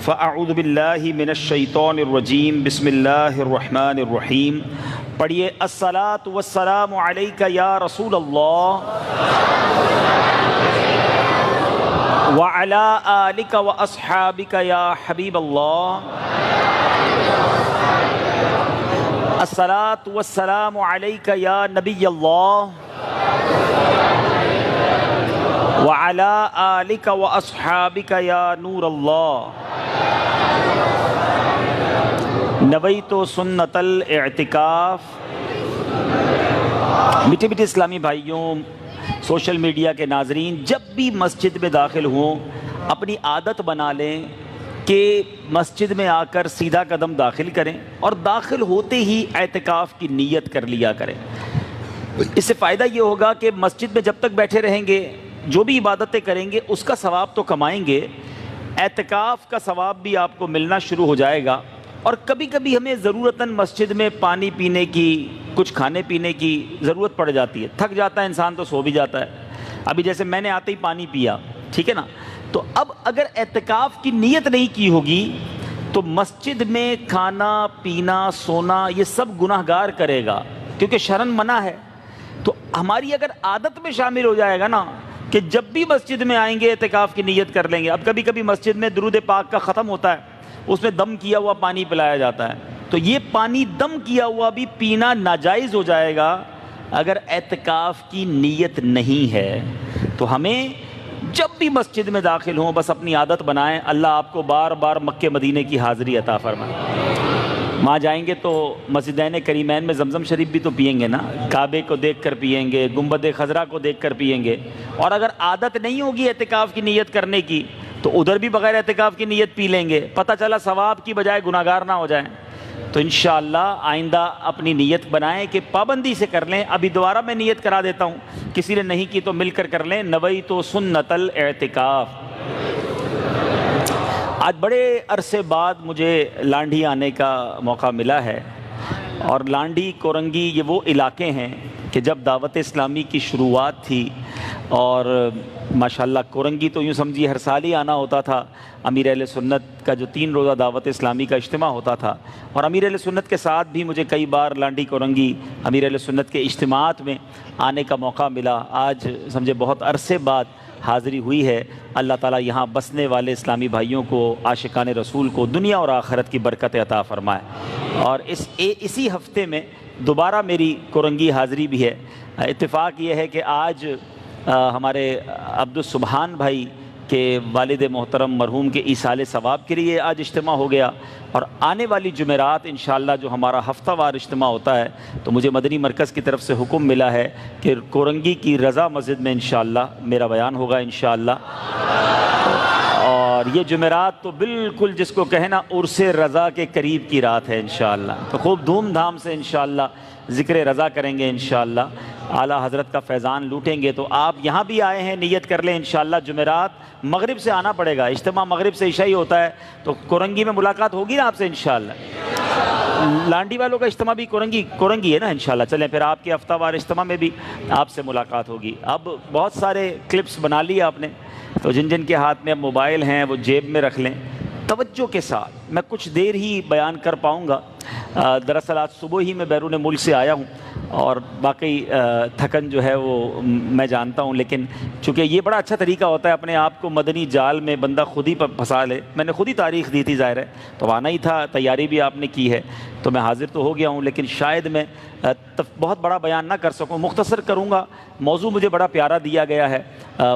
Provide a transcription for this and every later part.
فاعوذ باللہ من الشیطان الرجیم بسم اللہ الرحمن الرحیم. پڑھیے الصلاۃ والسلام علیک یا رسول اللہ وعلی آلک واصحابک یا حبیب اللہ. الصلاۃ والسلام علیک یا نبی اللہ وعلی آلک واصحابک یا نور اللہ. نویت سنت الاعتکاف. میٹھے میٹھے اسلامی بھائیوں، سوشل میڈیا کے ناظرین، جب بھی مسجد میں داخل ہوں اپنی عادت بنا لیں کہ مسجد میں آ کر سیدھا قدم داخل کریں اور داخل ہوتے ہی اعتکاف کی نیت کر لیا کریں. اس سے فائدہ یہ ہوگا کہ مسجد میں جب تک بیٹھے رہیں گے جو بھی عبادتیں کریں گے اس کا ثواب تو کمائیں گے، اعتکاف کا ثواب بھی آپ کو ملنا شروع ہو جائے گا. اور کبھی کبھی ہمیں ضرورتاً مسجد میں پانی پینے کی، کچھ کھانے پینے کی ضرورت پڑ جاتی ہے. تھک جاتا ہے انسان تو سو بھی جاتا ہے. ابھی جیسے میں نے آتے ہی پانی پیا، ٹھیک ہے نا. تو اب اگر اعتکاف کی نیت نہیں کی ہوگی تو مسجد میں کھانا پینا سونا یہ سب گناہ گار کرے گا، کیونکہ شرعاً منع ہے. تو ہماری اگر عادت میں شامل ہو جائے گا نا کہ جب بھی مسجد میں آئیں گے اعتکاف کی نیت کر لیں گے. اب کبھی کبھی مسجد میں درود پاک کا ختم ہوتا ہے، اس میں دم کیا ہوا پانی پلایا جاتا ہے، تو یہ پانی دم کیا ہوا بھی پینا ناجائز ہو جائے گا اگر اعتکاف کی نیت نہیں ہے. تو ہمیں جب بھی مسجد میں داخل ہوں بس اپنی عادت بنائیں. اللہ آپ کو بار بار مکے مدینے کی حاضری عطا فرمائے. وہاں جائیں گے تو مسجدین کریمین میں زمزم شریف بھی تو پئیں گے نا، کعبے کو دیکھ کر پئیں گے، گنبد خضرا کو دیکھ کر پئیں گے. اور اگر عادت نہیں ہوگی اعتکاف کی نیت کرنے کی تو ادھر بھی بغیر اعتکاف کی نیت پی لیں گے، پتہ چلا ثواب کی بجائے گناہ گار نہ ہو جائیں. تو انشاءاللہ آئندہ اپنی نیت بنائیں کہ پابندی سے کر لیں. ابھی دوبارہ میں نیت کرا دیتا ہوں، کسی نے نہیں کی تو مل کر کر لیں. نویت سنت الاعتکاف. آج بڑے عرصے بعد مجھے لانڈھی آنے کا موقع ملا ہے، اور لانڈھی کورنگی یہ وہ علاقے ہیں کہ جب دعوت اسلامی کی شروعات تھی اور ماشاءاللہ کورنگی تو یوں سمجھیے ہر سال ہی آنا ہوتا تھا. امیر اہل سنت کا جو 3 روزہ دعوت اسلامی کا اجتماع ہوتا تھا، اور امیر اہل سنت کے ساتھ بھی مجھے کئی بار لانڈھی کورنگی امیر اہل سنت کے اجتماعات میں آنے کا موقع ملا. آج سمجھے بہت عرصے بعد حاضری ہوئی ہے. اللہ تعالیٰ یہاں بسنے والے اسلامی بھائیوں کو، عاشقان رسول کو دنیا اور آخرت کی برکت عطا فرمائے. اور اسی ہفتے میں دوبارہ میری کورنگی حاضری بھی ہے. اتفاق یہ ہے کہ آج ہمارے عبدالسبحان بھائی کے والد محترم مرحوم کے ایصال ثواب کے لیے آج اجتماع ہو گیا. اور آنے والی جمعرات انشاءاللہ جو ہمارا ہفتہ وار اجتماع ہوتا ہے تو مجھے مدنی مرکز کی طرف سے حکم ملا ہے کہ کورنگی کی رضا مسجد میں انشاءاللہ میرا بیان ہوگا انشاءاللہ. اور یہ جمعرات تو بالکل جس کو کہنا عرس رضا کے قریب کی رات ہے انشاءاللہ. تو خوب دھوم دھام سے انشاءاللہ ذکر رضا کریں گے انشاءاللہ. اعلیٰ حضرت کا فیضان لوٹیں گے. تو آپ یہاں بھی آئے ہیں نیت کر لیں انشاءاللہ. جمعرات مغرب سے آنا پڑے گا، اجتماع مغرب سے عشاء ہی ہوتا ہے، تو کورنگی میں ملاقات ہوگی نا آپ سے انشاءاللہ. لانڈی والوں کا اجتماع بھی کورنگی ہے نا انشاءاللہ. چلیں پھر آپ کے ہفتہ وار اجتماع میں بھی آپ سے ملاقات ہوگی. اب بہت سارے کلپس بنا لیے آپ نے، تو جن جن کے ہاتھ میں اب موبائل ہیں وہ جیب میں رکھ لیں. توجہ کے ساتھ میں کچھ دیر ہی بیان کر پاؤں گا. دراصل آج صبح ہی میں بیرون ملک سے آیا ہوں اور باقی تھکن جو ہے وہ میں جانتا ہوں، لیکن چونکہ یہ بڑا اچھا طریقہ ہوتا ہے اپنے آپ کو مدنی جال میں بندہ خود ہی پھنسا لے. میں نے خود ہی تاریخ دی تھی ظاہر ہے، تو آنا ہی تھا، تیاری بھی آپ نے کی ہے، تو میں حاضر تو ہو گیا ہوں، لیکن شاید میں بہت بڑا بیان نہ کر سکوں. مختصر کروں گا. موضوع مجھے بڑا پیارا دیا گیا ہے،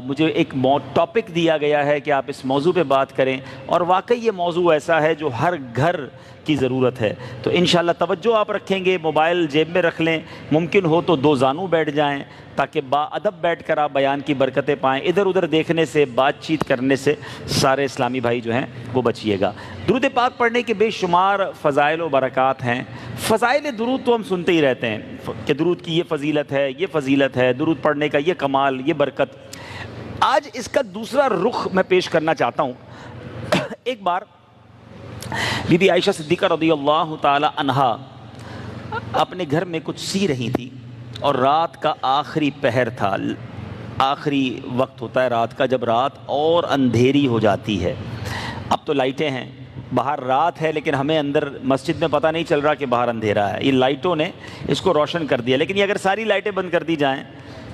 مجھے ایک ٹاپک دیا گیا ہے کہ آپ اس موضوع پہ بات کریں، اور واقعی یہ موضوع ایسا ہے جو ہر گھر کی ضرورت ہے. تو انشاءاللہ توجہ آپ رکھیں گے، موبائل جیب میں رکھ لیں، ممکن ہو تو 2 زانوں بیٹھ جائیں تاکہ با ادب بیٹھ کر آپ بیان کی برکتیں پائیں. ادھر ادھر دیکھنے سے، بات چیت کرنے سے سارے اسلامی بھائی جو ہیں وہ بچیے گا. درود پاک پڑھنے کے بے شمار فضائل و برکات ہیں. فضائل درود تو ہم سنتے ہی رہتے ہیں کہ درود کی یہ فضیلت ہے، یہ فضیلت ہے، درود پڑھنے کا یہ کمال، یہ برکت. آج اس کا دوسرا رخ میں پیش کرنا چاہتا ہوں. ایک بار بی بی عائشہ صدیقہ رضی اللہ تعالی عنہا اپنے گھر میں کچھ سی رہی تھی، اور رات کا آخری پہر تھا. آخری وقت ہوتا ہے رات کا جب رات اور اندھیری ہو جاتی ہے. اب تو لائٹیں ہیں، باہر رات ہے لیکن ہمیں اندر مسجد میں پتہ نہیں چل رہا کہ باہر اندھیرا ہے، یہ لائٹوں نے اس کو روشن کر دیا، لیکن یہ اگر ساری لائٹیں بند کر دی جائیں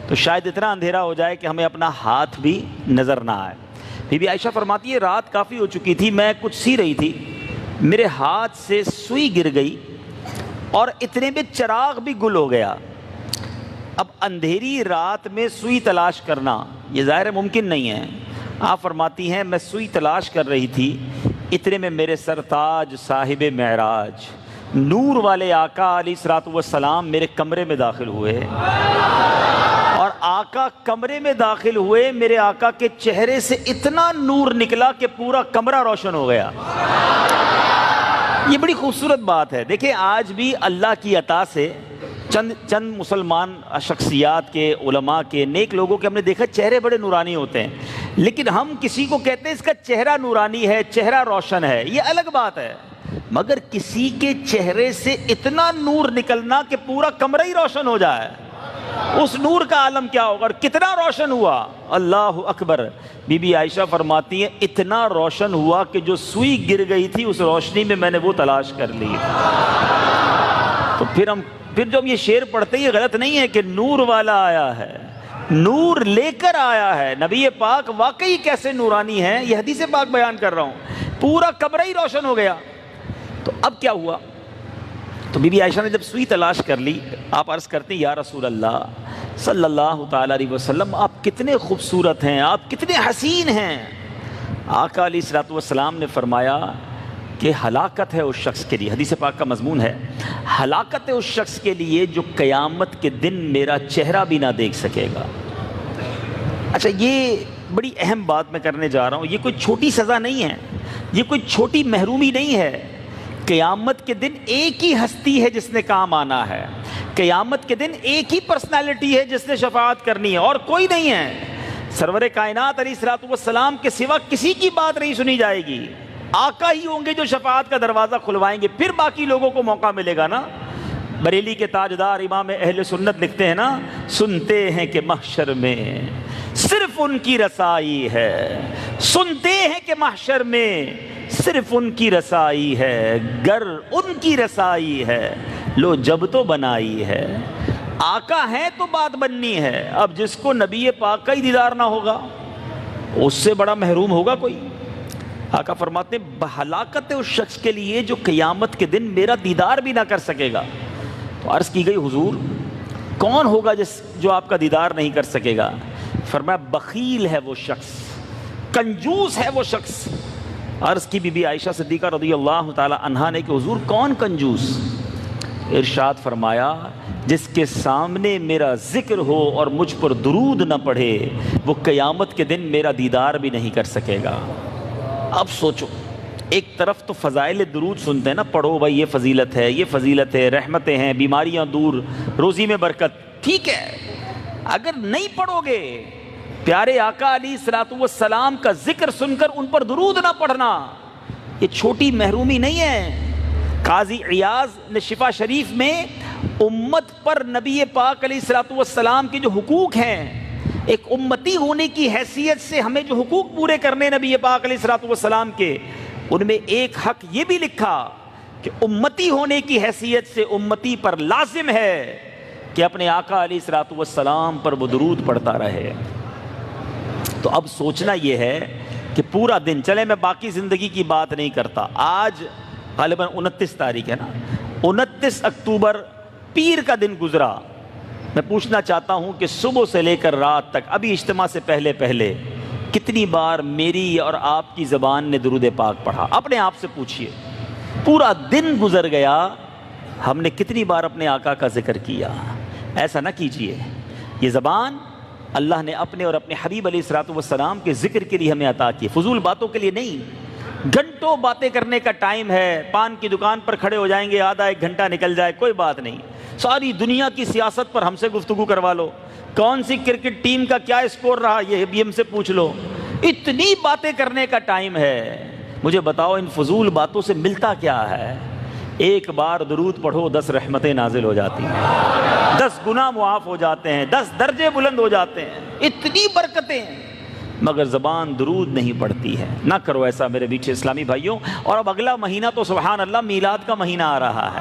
تو شاید اتنا اندھیرا ہو جائے کہ ہمیں اپنا ہاتھ بھی نظر نہ آئے۔ بی بی عائشہ فرماتی ہے رات کافی ہو چکی تھی، میں کچھ سی رہی تھی، میرے ہاتھ سے سوئی گر گئی اور اتنے میں چراغ بھی گل ہو گیا۔ اب اندھیری رات میں سوئی تلاش کرنا یہ ظاہر ممکن نہیں ہے۔ آپ فرماتی ہیں میں سوئی تلاش کر رہی تھی، اتنے میں میرے سرتاج صاحب معراج نور والے آقا علیہ الصلوۃ والسلام میرے کمرے میں داخل ہوئے، اور آقا کمرے میں داخل ہوئے، میرے آقا کے چہرے سے اتنا نور نکلا کہ پورا کمرہ روشن ہو گیا۔ یہ بڑی خوبصورت بات ہے۔ دیکھیں آج بھی اللہ کی عطا سے چند مسلمان شخصیات کے، علماء کے، نیک لوگوں کے ہم نے دیکھا چہرے بڑے نورانی ہوتے ہیں، لیکن ہم کسی کو کہتے ہیں اس کا چہرہ نورانی ہے، چہرہ روشن ہے، یہ الگ بات ہے، مگر کسی کے چہرے سے اتنا نور نکلنا کہ پورا کمرہ ہی روشن ہو جائے، اس نور کا عالم کیا ہوگا اور کتنا روشن ہوا۔ اللہ اکبر۔ بی بی عائشہ فرماتی ہیں اتنا روشن ہوا کہ جو سوئی گر گئی تھی اس روشنی میں میں نے وہ تلاش کر لی۔ تو پھر جب یہ شعر پڑھتے ہیں یہ غلط نہیں ہے کہ نور والا آیا ہے، نور لے کر آیا ہے۔ نبی پاک واقعی کیسے نورانی ہیں، یہ حدیث پاک بیان کر رہا ہوں، پورا کمرہ ہی روشن ہو گیا۔ تو اب کیا ہوا؟ تو بی بی عائشہ نے جب سوئی تلاش کر لی، آپ عرض کرتے ہیں یا رسول اللہ صلی اللہ تعالیٰ علیہ وسلم آپ کتنے خوبصورت ہیں، آپ کتنے حسین ہیں۔ آقا علیہ الصلوۃ والسلام نے فرمایا کہ ہلاکت ہے اس شخص کے لیے، حدیث پاک کا مضمون ہے، ہلاکت ہے اس شخص کے لیے جو قیامت کے دن میرا چہرہ بھی نہ دیکھ سکے گا۔ اچھا یہ بڑی اہم بات میں کرنے جا رہا ہوں، یہ کوئی چھوٹی سزا نہیں ہے، یہ کوئی چھوٹی محرومی نہیں ہے۔ قیامت کے دن ایک ہی ہستی ہے جس نے کام آنا ہے، قیامت کے دن ایک ہی پرسنالٹی ہے جس نے شفاعت کرنی ہے، اور کوئی نہیں ہے۔ سرور کائنات علیہ الصلوۃ والسلام کے سوا کسی کی بات نہیں سنی جائے گی، آقا ہی ہوں گے جو شفاعت کا دروازہ کھلوائیں گے، پھر باقی لوگوں کو موقع ملے گا نا۔ بریلی کے تاجدار امام اہل سنت لکھتے ہیں نا، سنتے ہیں کہ محشر میں صرف ان کی رسائی ہے، سنتے ہیں کہ محشر میں صرف ان کی رسائی ہے، گر ان کی رسائی ہے لو جب تو بنائی ہے۔ آقا ہیں تو بات بننی ہے، اب جس کو نبی پاک کا ہی دیدار نہ ہوگا اس سے بڑا محروم ہوگا کوئی؟ آقا فرماتے ہیں ہلاکت ہے اس شخص کے لیے جو قیامت کے دن میرا دیدار بھی نہ کر سکے گا۔ تو عرض کی گئی حضور کون ہوگا جو آپ کا دیدار نہیں کر سکے گا؟ فرمایا بخیل ہے وہ شخص، کنجوس ہے وہ شخص۔ عرض کی بی بی عائشہ صدیقہ رضی اللہ تعالی عنہا نے کہ حضور کون کنجوس؟ ارشاد فرمایا جس کے سامنے میرا ذکر ہو اور مجھ پر درود نہ پڑھے وہ قیامت کے دن میرا دیدار بھی نہیں کر سکے گا۔ اب سوچو، ایک طرف تو فضائل درود سنتے ہیں نا، پڑھو بھائی یہ فضیلت ہے، یہ فضیلت ہے، رحمتیں ہیں، بیماریاں دور، روزی میں برکت، ٹھیک ہے۔ اگر نہیں پڑھو گے پیارے آقا علیہ الصلوۃ والسلام کا ذکر سن کر ان پر درود نہ پڑھنا، یہ چھوٹی محرومی نہیں ہے۔ قاضی عیاض نے شفا شریف میں امت پر نبی پاک علیہ الصلوۃ والسلام کے جو حقوق ہیں، ایک امتی ہونے کی حیثیت سے ہمیں جو حقوق پورے کرنے نبی پاک علیہ الصلوۃ والسلام کے، ان میں ایک حق یہ بھی لکھا کہ امتی ہونے کی حیثیت سے امتی پر لازم ہے کہ اپنے آقا علیہ الصلوۃ والسلام پر وہ درود پڑھتا رہے۔ تو اب سوچنا یہ ہے کہ پورا دن چلے، میں باقی زندگی کی بات نہیں کرتا، آج غالباً 29 تاریخ ہے نا، 29 اکتوبر پیر کا دن گزرا۔ میں پوچھنا چاہتا ہوں کہ صبح سے لے کر رات تک، ابھی اجتماع سے پہلے کتنی بار میری اور آپ کی زبان نے درود پاک پڑھا؟ اپنے آپ سے پوچھئے، پورا دن گزر گیا، ہم نے کتنی بار اپنے آقا کا ذکر کیا؟ ایسا نہ کیجئے، یہ زبان اللہ نے اپنے اور اپنے حبیب علیہ الصلوۃ والسلام کے ذکر کے لیے ہمیں عطا کی، فضول باتوں کے لیے نہیں۔ گھنٹوں باتیں کرنے کا ٹائم ہے، پان کی دکان پر کھڑے ہو جائیں گے، آدھا ایک گھنٹہ نکل جائے، کوئی بات نہیں۔ ساری دنیا کی سیاست پر ہم سے گفتگو کروا لو، کون سی کرکٹ ٹیم کا کیا اسکور رہا یہ بھی ہم سے پوچھ لو، اتنی باتیں کرنے کا ٹائم ہے۔ مجھے بتاؤ ان فضول باتوں سے ملتا کیا ہے؟ ایک بار درود پڑھو 10 رحمتیں نازل ہو جاتی ہیں، 10 گناہ معاف ہو جاتے ہیں، 10 درجے بلند ہو جاتے ہیں، اتنی برکتیں۔ مگر زبان درود نہیں پڑھتی ہے۔ نہ کرو ایسا میرے میٹھے اسلامی بھائیوں۔ اور اب اگلا مہینہ تو سبحان اللہ میلاد کا مہینہ آ رہا ہے،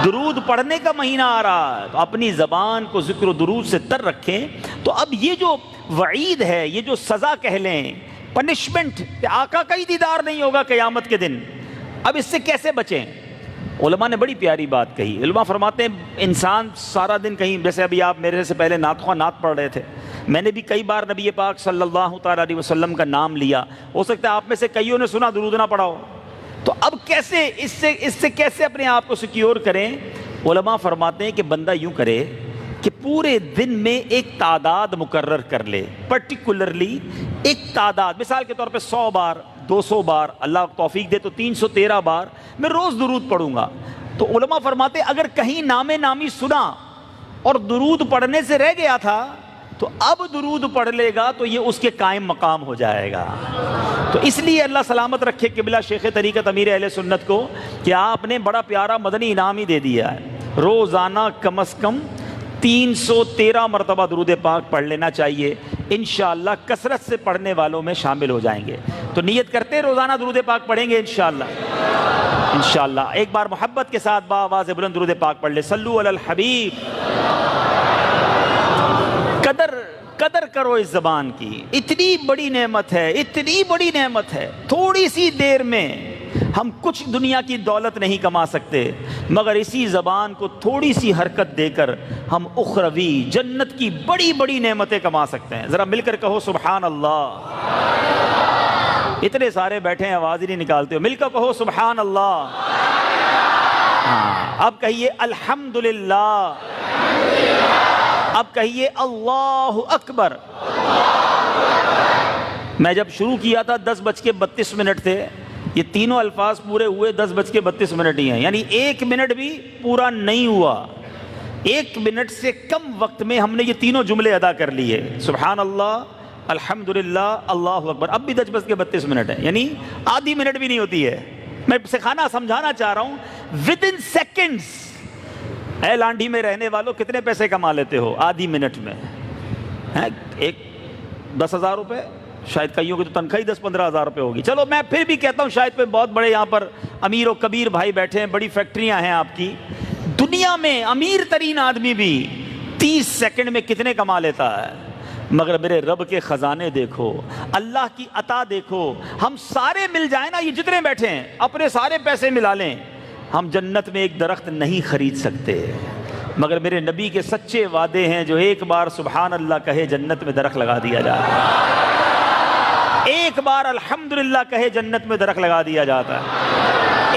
درود پڑھنے کا مہینہ آ رہا ہے، تو اپنی زبان کو ذکر و درود سے تر رکھیں۔ تو اب یہ جو وعید ہے، یہ جو سزا کہہ لیں، پنشمنٹ کہ آقا کا ہی دیدار نہیں ہوگا قیامت کے دن، اب اس سے کیسے بچیں؟ علماء نے بڑی پیاری بات کہی۔ علماء فرماتے ہیں انسان سارا دن کہیں، جیسے ابھی آپ میرے سے پہلے نعت خواہ نعت پڑھ رہے تھے، میں نے بھی کئی بار نبی پاک صلی اللہ تعالیٰ علیہ وسلم کا نام لیا، ہو سکتا ہے آپ میں سے کئیوں نے سنا درود نہ پڑھا ہو، تو اب کیسے اس سے کیسے اپنے آپ کو سیکیور کریں؟ علماء فرماتے ہیں کہ بندہ یوں کرے کہ پورے دن میں ایک تعداد مقرر کر لے، پرٹیکولرلی ایک تعداد، مثال کے طور پہ 100 بار، 200 بار، اللہ توفیق دے تو 313 بار میں روز درود پڑھوں گا۔ تو علماء فرماتے ہیں اگر کہیں نام نامی سنا اور درود پڑھنے سے رہ گیا تھا تو اب درود پڑھ لے گا تو یہ اس کے قائم مقام ہو جائے گا۔ تو اس لیے اللہ سلامت رکھے قبلہ شیخ طریقت امیر اہل سنت کو کہ آپ نے بڑا پیارا مدنی انعام ہی دے دیا ہے، روزانہ کم از کم 313 مرتبہ درود پاک پڑھ لینا چاہیے، انشاءاللہ کثرت سے پڑھنے والوں میں شامل ہو جائیں گے۔ تو نیت کرتے ہیں روزانہ درود پاک پڑھیں گے انشاءاللہ۔ انشاءاللہ ایک بار محبت کے ساتھ با-آواز بلند درود پاک پڑھ لے، صلو علی الحبیب۔ قدر کرو اس زبان کی، اتنی بڑی نعمت ہے، اتنی بڑی نعمت ہے۔ تھوڑی سی دیر میں ہم کچھ دنیا کی دولت نہیں کما سکتے، مگر اسی زبان کو تھوڑی سی حرکت دے کر ہم اخروی جنت کی بڑی بڑی نعمتیں کما سکتے ہیں۔ ذرا مل کر کہو سبحان اللہ۔ اتنے سارے بیٹھے ہیں آواز ہی نہیں نکالتے ہو، مل کر کہو سبحان اللہ۔ اب کہیے الحمدللہ، اب کہیے اللہ اکبر۔ میں جب شروع کیا تھا 10:32 تھے، یہ تینوں الفاظ پورے ہوئے 10:32 ہی ہیں، یعنی 1 منٹ بھی پورا نہیں ہوا۔ 1 منٹ سے کم وقت میں ہم نے یہ تینوں جملے ادا کر لیے، سبحان اللہ، الحمدللہ، اللہ اکبر۔ اب بھی 10:32 ہے، یعنی آدھی منٹ بھی نہیں ہوتی ہے۔ میں سکھانا سمجھانا چاہ رہا ہوں within seconds۔ اے لانڈھی میں رہنے والوں کتنے پیسے کما لیتے ہو آدھی منٹ میں؟ ایک 10,000 روپے، شاید کئیوں کی تو تنخواہ 10-15 ہزار روپے ہوگی۔ چلو میں پھر بھی کہتا ہوں شاید پہ بہت بڑے یہاں پر امیر و کبیر بھائی بیٹھے ہیں، بڑی فیکٹریاں ہیں آپ کی، دنیا میں امیر ترین آدمی بھی 30 سیکنڈ میں کتنے کما لیتا ہے؟ مگر میرے رب کے خزانے دیکھو، اللہ کی عطا دیکھو۔ ہم سارے مل جائیں نا، یہ جتنے بیٹھے ہیں اپنے سارے پیسے ملا لیں، ہم جنت میں ایک درخت نہیں خرید سکتے، مگر میرے نبی کے سچے وعدے ہیں، جو ایک بار سبحان اللہ کہے جنت میں درخت لگا دیا جاتا ہے، ایک بار الحمدللہ کہے جنت میں درخت لگا دیا جاتا ہے،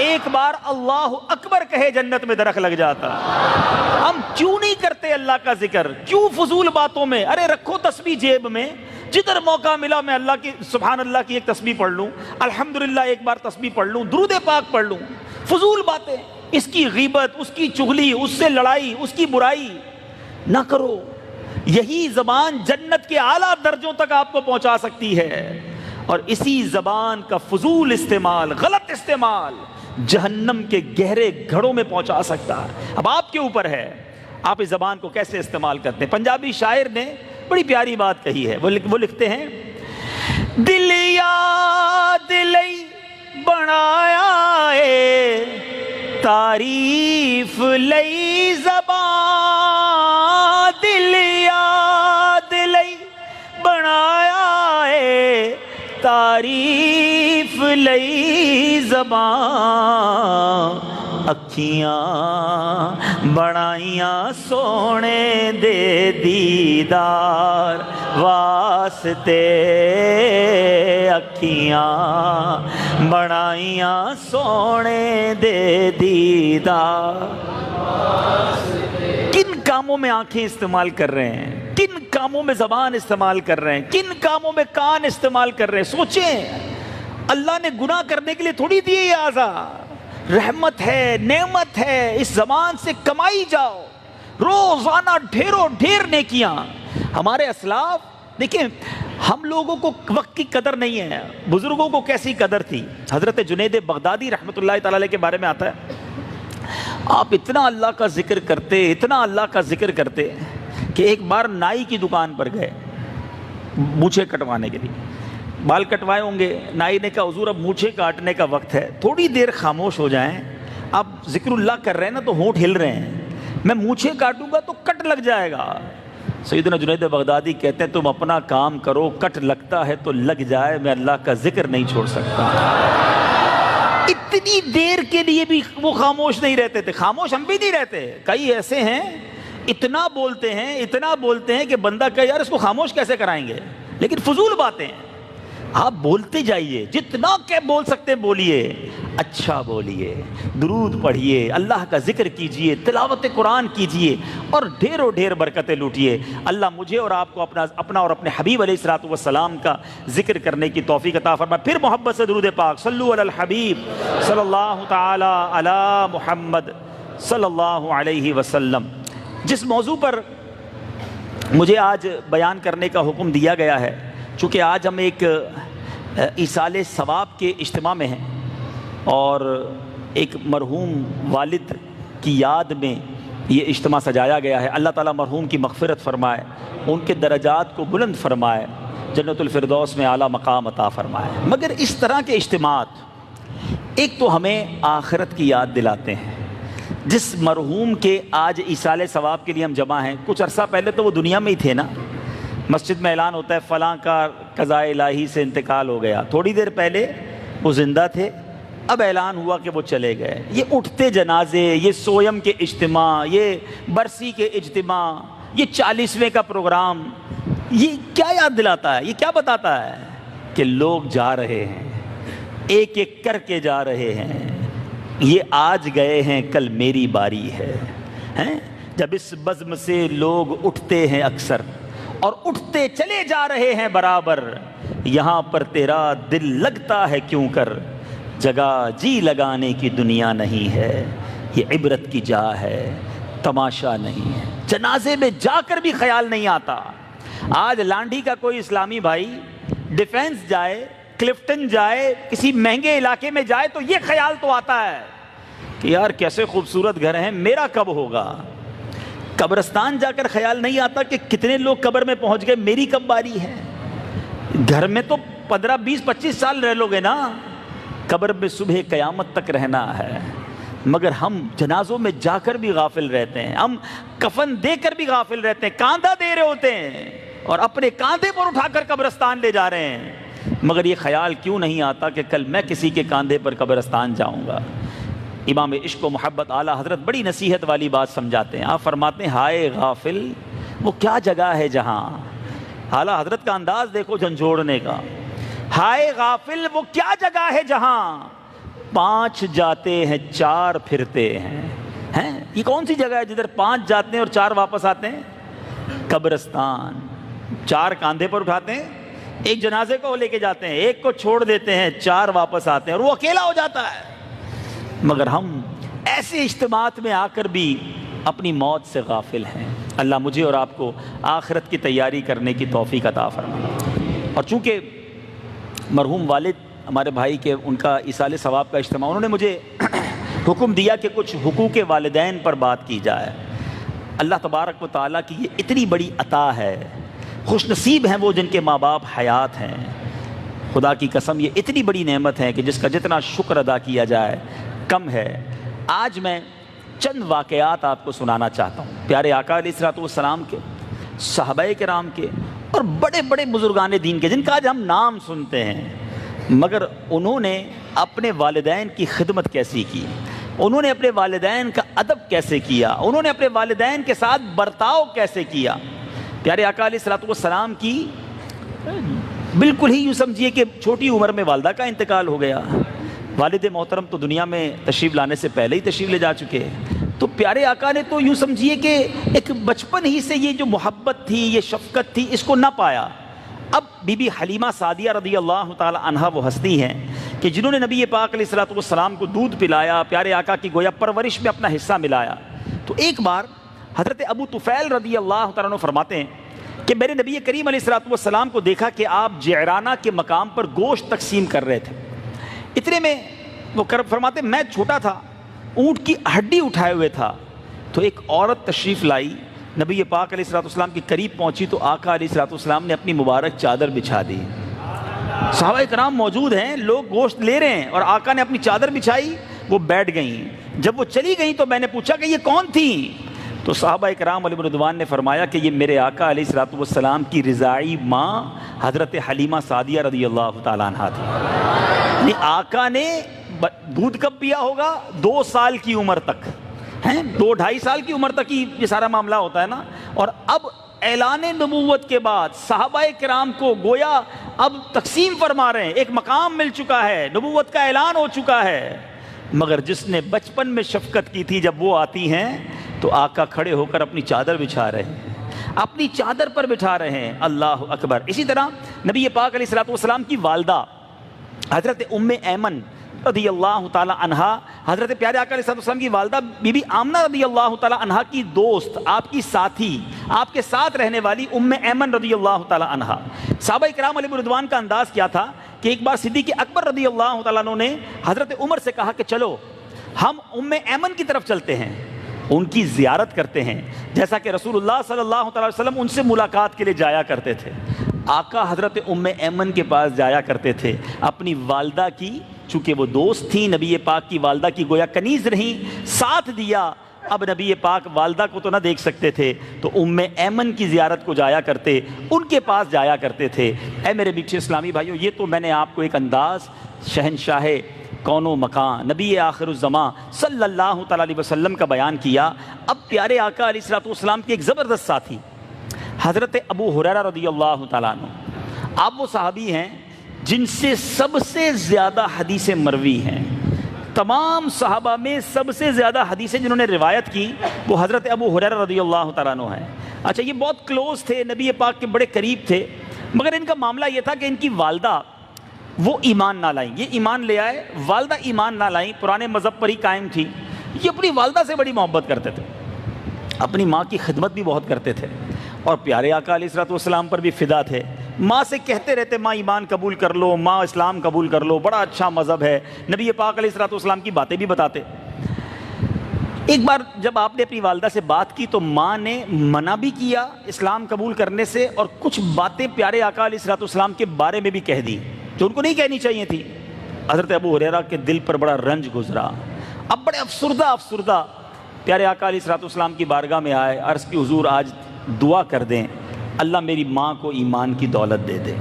ایک بار اللہ اکبر کہے جنت میں درخت لگ جاتا ہے۔ ہم کیوں نہیں کرتے اللہ کا ذکر؟ کیوں فضول باتوں میں؟ ارے رکھو تسبیح جیب میں، جدھر موقع ملا میں اللہ کی سبحان اللہ کی ایک تسبیح پڑھ لوں، الحمدللہ ایک بار تسبیح پڑھ لوں، درود پاک پڑھ لوں۔ فضول باتیں، اس کی غیبت، اس کی چغلی، اس سے لڑائی، اس کی برائی نہ کرو۔ یہی زبان جنت کے اعلیٰ درجوں تک آپ کو پہنچا سکتی ہے، اور اسی زبان کا فضول استعمال، غلط استعمال جہنم کے گہرے گھڑوں میں پہنچا سکتا ہے۔ اب آپ کے اوپر ہے آپ اس زبان کو کیسے استعمال کرتے ہیں۔ پنجابی شاعر نے بڑی پیاری بات کہی ہے، وہ لکھتے ہیں، دل یاد لئی بنایا اے تعریف لئی زبان، دل یاد لئی بنایا اے تعریف لئی زبان، اکھیاں بنائیاں سونے دے دیدار واسطے، اکھیاں بنائیاں سونے دے دیدار۔ کن کاموں میں آنکھیں استعمال کر رہے ہیں، کن کاموں میں زبان استعمال کر رہے ہیں، کن کاموں میں کان استعمال کر رہے ہیں؟ سوچیں، اللہ نے گناہ کرنے کے لیے تھوڑی دیے یہ آزاد، رحمت ہے، نعمت ہے، اس زبان سے کمائی جاؤ، روزانہ ڈھیروں ڈھیر نیکیاں۔ ہمارے اسلاف دیکھیں، ہم لوگوں کو وقت کی قدر نہیں ہے، بزرگوں کو کیسی قدر تھی۔ حضرت جنید بغدادی رحمۃ اللہ تعالی علیہ کے بارے میں آتا ہے، آپ اتنا اللہ کا ذکر کرتے، اتنا اللہ کا ذکر کرتے کہ ایک بار نائی کی دکان پر گئے، مونچھیں کٹوانے کے لیے، بال کٹوائے ہوں گے، نائی نے کہا حضور اب مونچھیں کاٹنے کا وقت ہے، تھوڑی دیر خاموش ہو جائیں، آپ ذکر اللہ کر رہے ہیں نا تو ہونٹ ہل رہے ہیں، میں مونچھیں کاٹوں گا تو کٹ لگ جائے گا۔ سیدنا جنید بغدادی کہتے ہیں تم اپنا کام کرو، کٹ لگتا ہے تو لگ جائے، میں اللہ کا ذکر نہیں چھوڑ سکتا۔ اتنی دیر کے لیے بھی وہ خاموش نہیں رہتے تھے، خاموش ہم بھی نہیں رہتے، کئی ایسے ہیں اتنا بولتے ہیں کہ بندہ کہے یار اس کو خاموش کیسے کرائیں گے، لیکن فضول باتیں ہیں۔ آپ بولتے جائیے، جتنا کہ بول سکتے بولیے، اچھا بولیے، درود پڑھیے، اللہ کا ذکر کیجئے، تلاوت قرآن کیجئے اور ڈھیروں ڈھیر برکتیں لوٹیے۔ اللہ مجھے اور آپ کو اپنا اور اپنے حبیب علیہ الصلوۃ والسلام کا ذکر کرنے کی توفیق عطا فرمائے۔ پھر محبت سے درود پاک، صلو علی الحبیب صلی اللہ تعالی علی محمد صلی اللہ علیہ وسلم۔ جس موضوع پر مجھے آج بیان کرنے کا حکم دیا گیا ہے، چونکہ آج ہم ایک ایصال ثواب کے اجتماع میں ہیں اور ایک مرحوم والد کی یاد میں یہ اجتماع سجایا گیا ہے۔ اللہ تعالیٰ مرحوم کی مغفرت فرمائے، ان کے درجات کو بلند فرمائے، جنت الفردوس میں اعلیٰ مقام عطا فرمائے۔ مگر اس طرح کے اجتماعات ایک تو ہمیں آخرت کی یاد دلاتے ہیں۔ جس مرحوم کے آج ایصال ثواب کے لیے ہم جمع ہیں، کچھ عرصہ پہلے تو وہ دنیا میں ہی تھے نا، مسجد میں اعلان ہوتا ہے فلاں کا قضاء الہی سے انتقال ہو گیا، تھوڑی دیر پہلے وہ زندہ تھے، اب اعلان ہوا کہ وہ چلے گئے۔ یہ اٹھتے جنازے، یہ سویم کے اجتماع، یہ برسی کے اجتماع، یہ 40ویں کا پروگرام، یہ کیا یاد دلاتا ہے؟ یہ کیا بتاتا ہے؟ کہ لوگ جا رہے ہیں، ایک ایک کر کے جا رہے ہیں، یہ آج گئے ہیں کل میری باری ہے۔ جب اس بزم سے لوگ اٹھتے ہیں اکثر اور اٹھتے چلے جا رہے ہیں برابر، یہاں پر تیرا دل لگتا ہے کیوں کر، جگہ جی لگانے کی دنیا نہیں ہے، یہ عبرت کی جا ہے، تماشا نہیں ہے۔ جنازے میں جا کر بھی خیال نہیں آتا۔ آج لانڈھی کا کوئی اسلامی بھائی ڈیفینس جائے، کلفٹن جائے، کسی مہنگے علاقے میں جائے تو یہ خیال تو آتا ہے کہ یار کیسے خوبصورت گھر ہیں، میرا کب ہوگا۔ قبرستان جا کر خیال نہیں آتا کہ کتنے لوگ قبر میں پہنچ گئے، میری کب باری ہے۔ گھر میں تو 15 20 25 سال رہ لو گے نا، قبر میں صبح قیامت تک رہنا ہے۔ مگر ہم جنازوں میں جا کر بھی غافل رہتے ہیں، ہم کفن دے کر بھی غافل رہتے ہیں، کاندھا دے رہے ہوتے ہیں اور اپنے کاندھے پر اٹھا کر قبرستان لے جا رہے ہیں، مگر یہ خیال کیوں نہیں آتا کہ کل میں کسی کے کاندھے پر قبرستان جاؤں گا۔ امام عشق و محبت اعلیٰ حضرت بڑی نصیحت والی بات سمجھاتے ہیں۔ آپ فرماتے ہیں ہائے غافل وہ کیا جگہ ہے جہاں، اعلیٰ حضرت کا انداز دیکھو جھنجھوڑنے کا، ہائے غافل وہ کیا جگہ ہے جہاں 5 جاتے ہیں 4 پھرتے ہیں۔ یہ کون سی جگہ ہے جدھر 5 جاتے ہیں اور 4 واپس آتے ہیں؟ قبرستان۔ 4 کاندھے پر اٹھاتے ہیں، ایک جنازے کو لے کے جاتے ہیں، ایک کو چھوڑ دیتے ہیں، 4 واپس آتے ہیں اور وہ اکیلا ہو جاتا ہے۔ مگر ہم ایسے اجتماعات میں آ کر بھی اپنی موت سے غافل ہیں۔ اللہ مجھے اور آپ کو آخرت کی تیاری کرنے کی توفیق عطا فرمائے۔ اور چونکہ مرحوم والد ہمارے بھائی کے ان کا ایصال ثواب کا اجتماع، انہوں نے مجھے حکم دیا کہ کچھ حقوق والدین پر بات کی جائے۔ اللہ تبارک و تعالیٰ کی یہ اتنی بڑی عطا ہے، خوش نصیب ہیں وہ جن کے ماں باپ حیات ہیں۔ خدا کی قسم یہ اتنی بڑی نعمت ہے کہ جس کا جتنا شکر ادا کیا جائے کم ہے۔ آج میں چند واقعات آپ کو سنانا چاہتا ہوں پیارے آقا علیہ الصلوۃ والسلام کے، صحابہ کرام کے اور بڑے بڑے بزرگان دین کے، جن کا آج ہم نام سنتے ہیں، مگر انہوں نے اپنے والدین کی خدمت کیسی کی، انہوں نے اپنے والدین کا ادب کیسے کیا، انہوں نے اپنے والدین کے ساتھ برتاؤ کیسے کیا۔ پیارے آقا علیہ الصلوۃ والسلام کی بالکل ہی یوں سمجھیے کہ چھوٹی عمر میں والدہ کا انتقال ہو گیا، والد محترم تو دنیا میں تشریف لانے سے پہلے ہی تشریف لے جا چکے، تو پیارے آقا نے تو یوں سمجھیے کہ ایک بچپن ہی سے یہ جو محبت تھی، یہ شفقت تھی، اس کو نہ پایا۔ اب بی بی حلیمہ سعدیہ رضی اللہ تعالی عنہا وہ ہستی ہیں کہ جنہوں نے نبی پاک علیہ الصلوۃ والسلام کو دودھ پلایا، پیارے آقا کی گویا پرورش میں اپنا حصہ ملایا۔ تو ایک بار حضرت ابو طفیل رضی اللہ تعالیٰ عنہ فرماتے ہیں کہ میں نے نبی کریم علیہ الصلوۃ والسلام کو دیکھا کہ آپ جعرانہ کے مقام پر گوشت تقسیم کر رہے تھے۔ اتنے میں وہ فرماتے میں چھوٹا تھا، اونٹ کی ہڈی اٹھائے ہوئے تھا، تو ایک عورت تشریف لائی، نبی پاک علیہ الصلوۃ والسلام کے قریب پہنچی تو آقا علیہ الصلوۃ والسلام نے اپنی مبارک چادر بچھا دی. صحابہ کرام موجود ہیں, لوگ گوشت لے رہے ہیں, اور آقا نے اپنی چادر بچھائی, وہ بیٹھ گئیں. جب وہ چلی گئیں تو میں نے پوچھا کہ یہ کون تھیں؟ تو صحابہ کرام علیہ رضوان نے فرمایا کہ یہ میرے آقا علیہ الصلوۃ والسلام کی رضاعی ماں حضرت حلیمہ سعدیہ رضی اللہ تعالیٰ عنہا تھی. یعنی آقا نے دودھ کب پیا ہوگا؟ 2 سال کی عمر تک, ہیں 2-2.5 سال کی عمر تک ہی یہ سارا معاملہ ہوتا ہے نا. اور اب اعلان نبوت کے بعد صحابہ کرام کو گویا اب تقسیم فرما رہے ہیں, ایک مقام مل چکا ہے, نبوت کا اعلان ہو چکا ہے. مگر جس نے بچپن میں شفقت کی تھی, جب وہ آتی ہیں تو آقا کھڑے ہو کر اپنی چادر بچھا رہے ہیں, اپنی چادر پر بٹھا رہے ہیں. اللہ اکبر. اسی طرح نبی پاک علیہ الصلوۃ والسلام کی والدہ حضرت ام ایمن رضی اللہ تعالی عنہا, حضرت پیارے آقا علیہ الصلوۃ والسلام کی والدہ بی بی آمنہ رضی اللہ تعالی عنہا کی دوست, آپ کی ساتھی, آپ کے ساتھ رہنے والی ام ایمن رضی اللہ تعالی عنہا. صحابہ کرام علیہ رضوان کا انداز کیا تھا کہ ایک بار صدیق اکبر رضی اللہ تعالیٰ عنہ نے حضرت عمر سے کہا کہ چلو ہم ام ایمن کی طرف چلتے ہیں, ان کی زیارت کرتے ہیں, جیسا کہ رسول اللہ صلی اللہ علیہ وسلم ان سے ملاقات کے لیے جایا کرتے تھے. آقا حضرت ام ایمن کے پاس جایا کرتے تھے اپنی والدہ کی, چونکہ وہ دوست تھیں, نبی پاک کی والدہ کی گویا کنیز رہیں, ساتھ دیا. اب نبی پاک والدہ کو تو نہ دیکھ سکتے تھے تو ام ایمن کی زیارت کو جایا کرتے, ان کے پاس جایا کرتے تھے. اے میرے میٹھے اسلامی بھائیو, یہ تو میں نے آپ کو ایک انداز شہنشاہ کون و مکان نبی آخر الزماں صلی اللہ تعالیٰ علیہ وسلم کا بیان کیا. اب پیارے آقا علیہ الصلوۃ والسلام کے ایک زبردست ساتھی حضرت ابو ہریرہ رضی اللہ تعالیٰ عنہ, آپ وہ صحابی ہیں جن سے سب سے زیادہ حدیثیں مروی ہیں. تمام صحابہ میں سب سے زیادہ حدیثیں جنہوں نے روایت کی وہ حضرت ابو ہریرہ رضی اللہ تعالیٰ عنہ ہیں. اچھا, یہ بہت کلوز تھے, نبی پاک کے بڑے قریب تھے, مگر ان کا معاملہ یہ تھا کہ ان کی والدہ وہ ایمان نہ لائیں. یہ ایمان لے آئے, والدہ ایمان نہ لائیں, پرانے مذہب پر ہی قائم تھی. یہ اپنی والدہ سے بڑی محبت کرتے تھے, اپنی ماں کی خدمت بھی بہت کرتے تھے, اور پیارے آقا علیہ الصلوۃ والسلام پر بھی فدا تھے. ماں سے کہتے رہتے ماں ایمان قبول کر لو, ماں اسلام قبول کر لو, بڑا اچھا مذہب ہے. نبی پاک علیہ الصلوۃ والسلام کی باتیں بھی بتاتے. ایک بار جب آپ نے اپنی والدہ سے بات کی تو ماں نے منع بھی کیا اسلام قبول کرنے سے, اور کچھ باتیں پیارے آقا علیہ الصلوۃ والسلام کے بارے میں بھی کہہ دی جو ان کو نہیں کہنی چاہیے تھی. حضرت ابو ہریرہ کے دل پر بڑا رنج گزرا. اب بڑے افسردہ پیارے آقا علیہ الصلوۃ والسلام کی بارگاہ میں آئے, عرض کی حضور آج دعا کر دیں اللہ میری ماں کو ایمان کی دولت دے دے.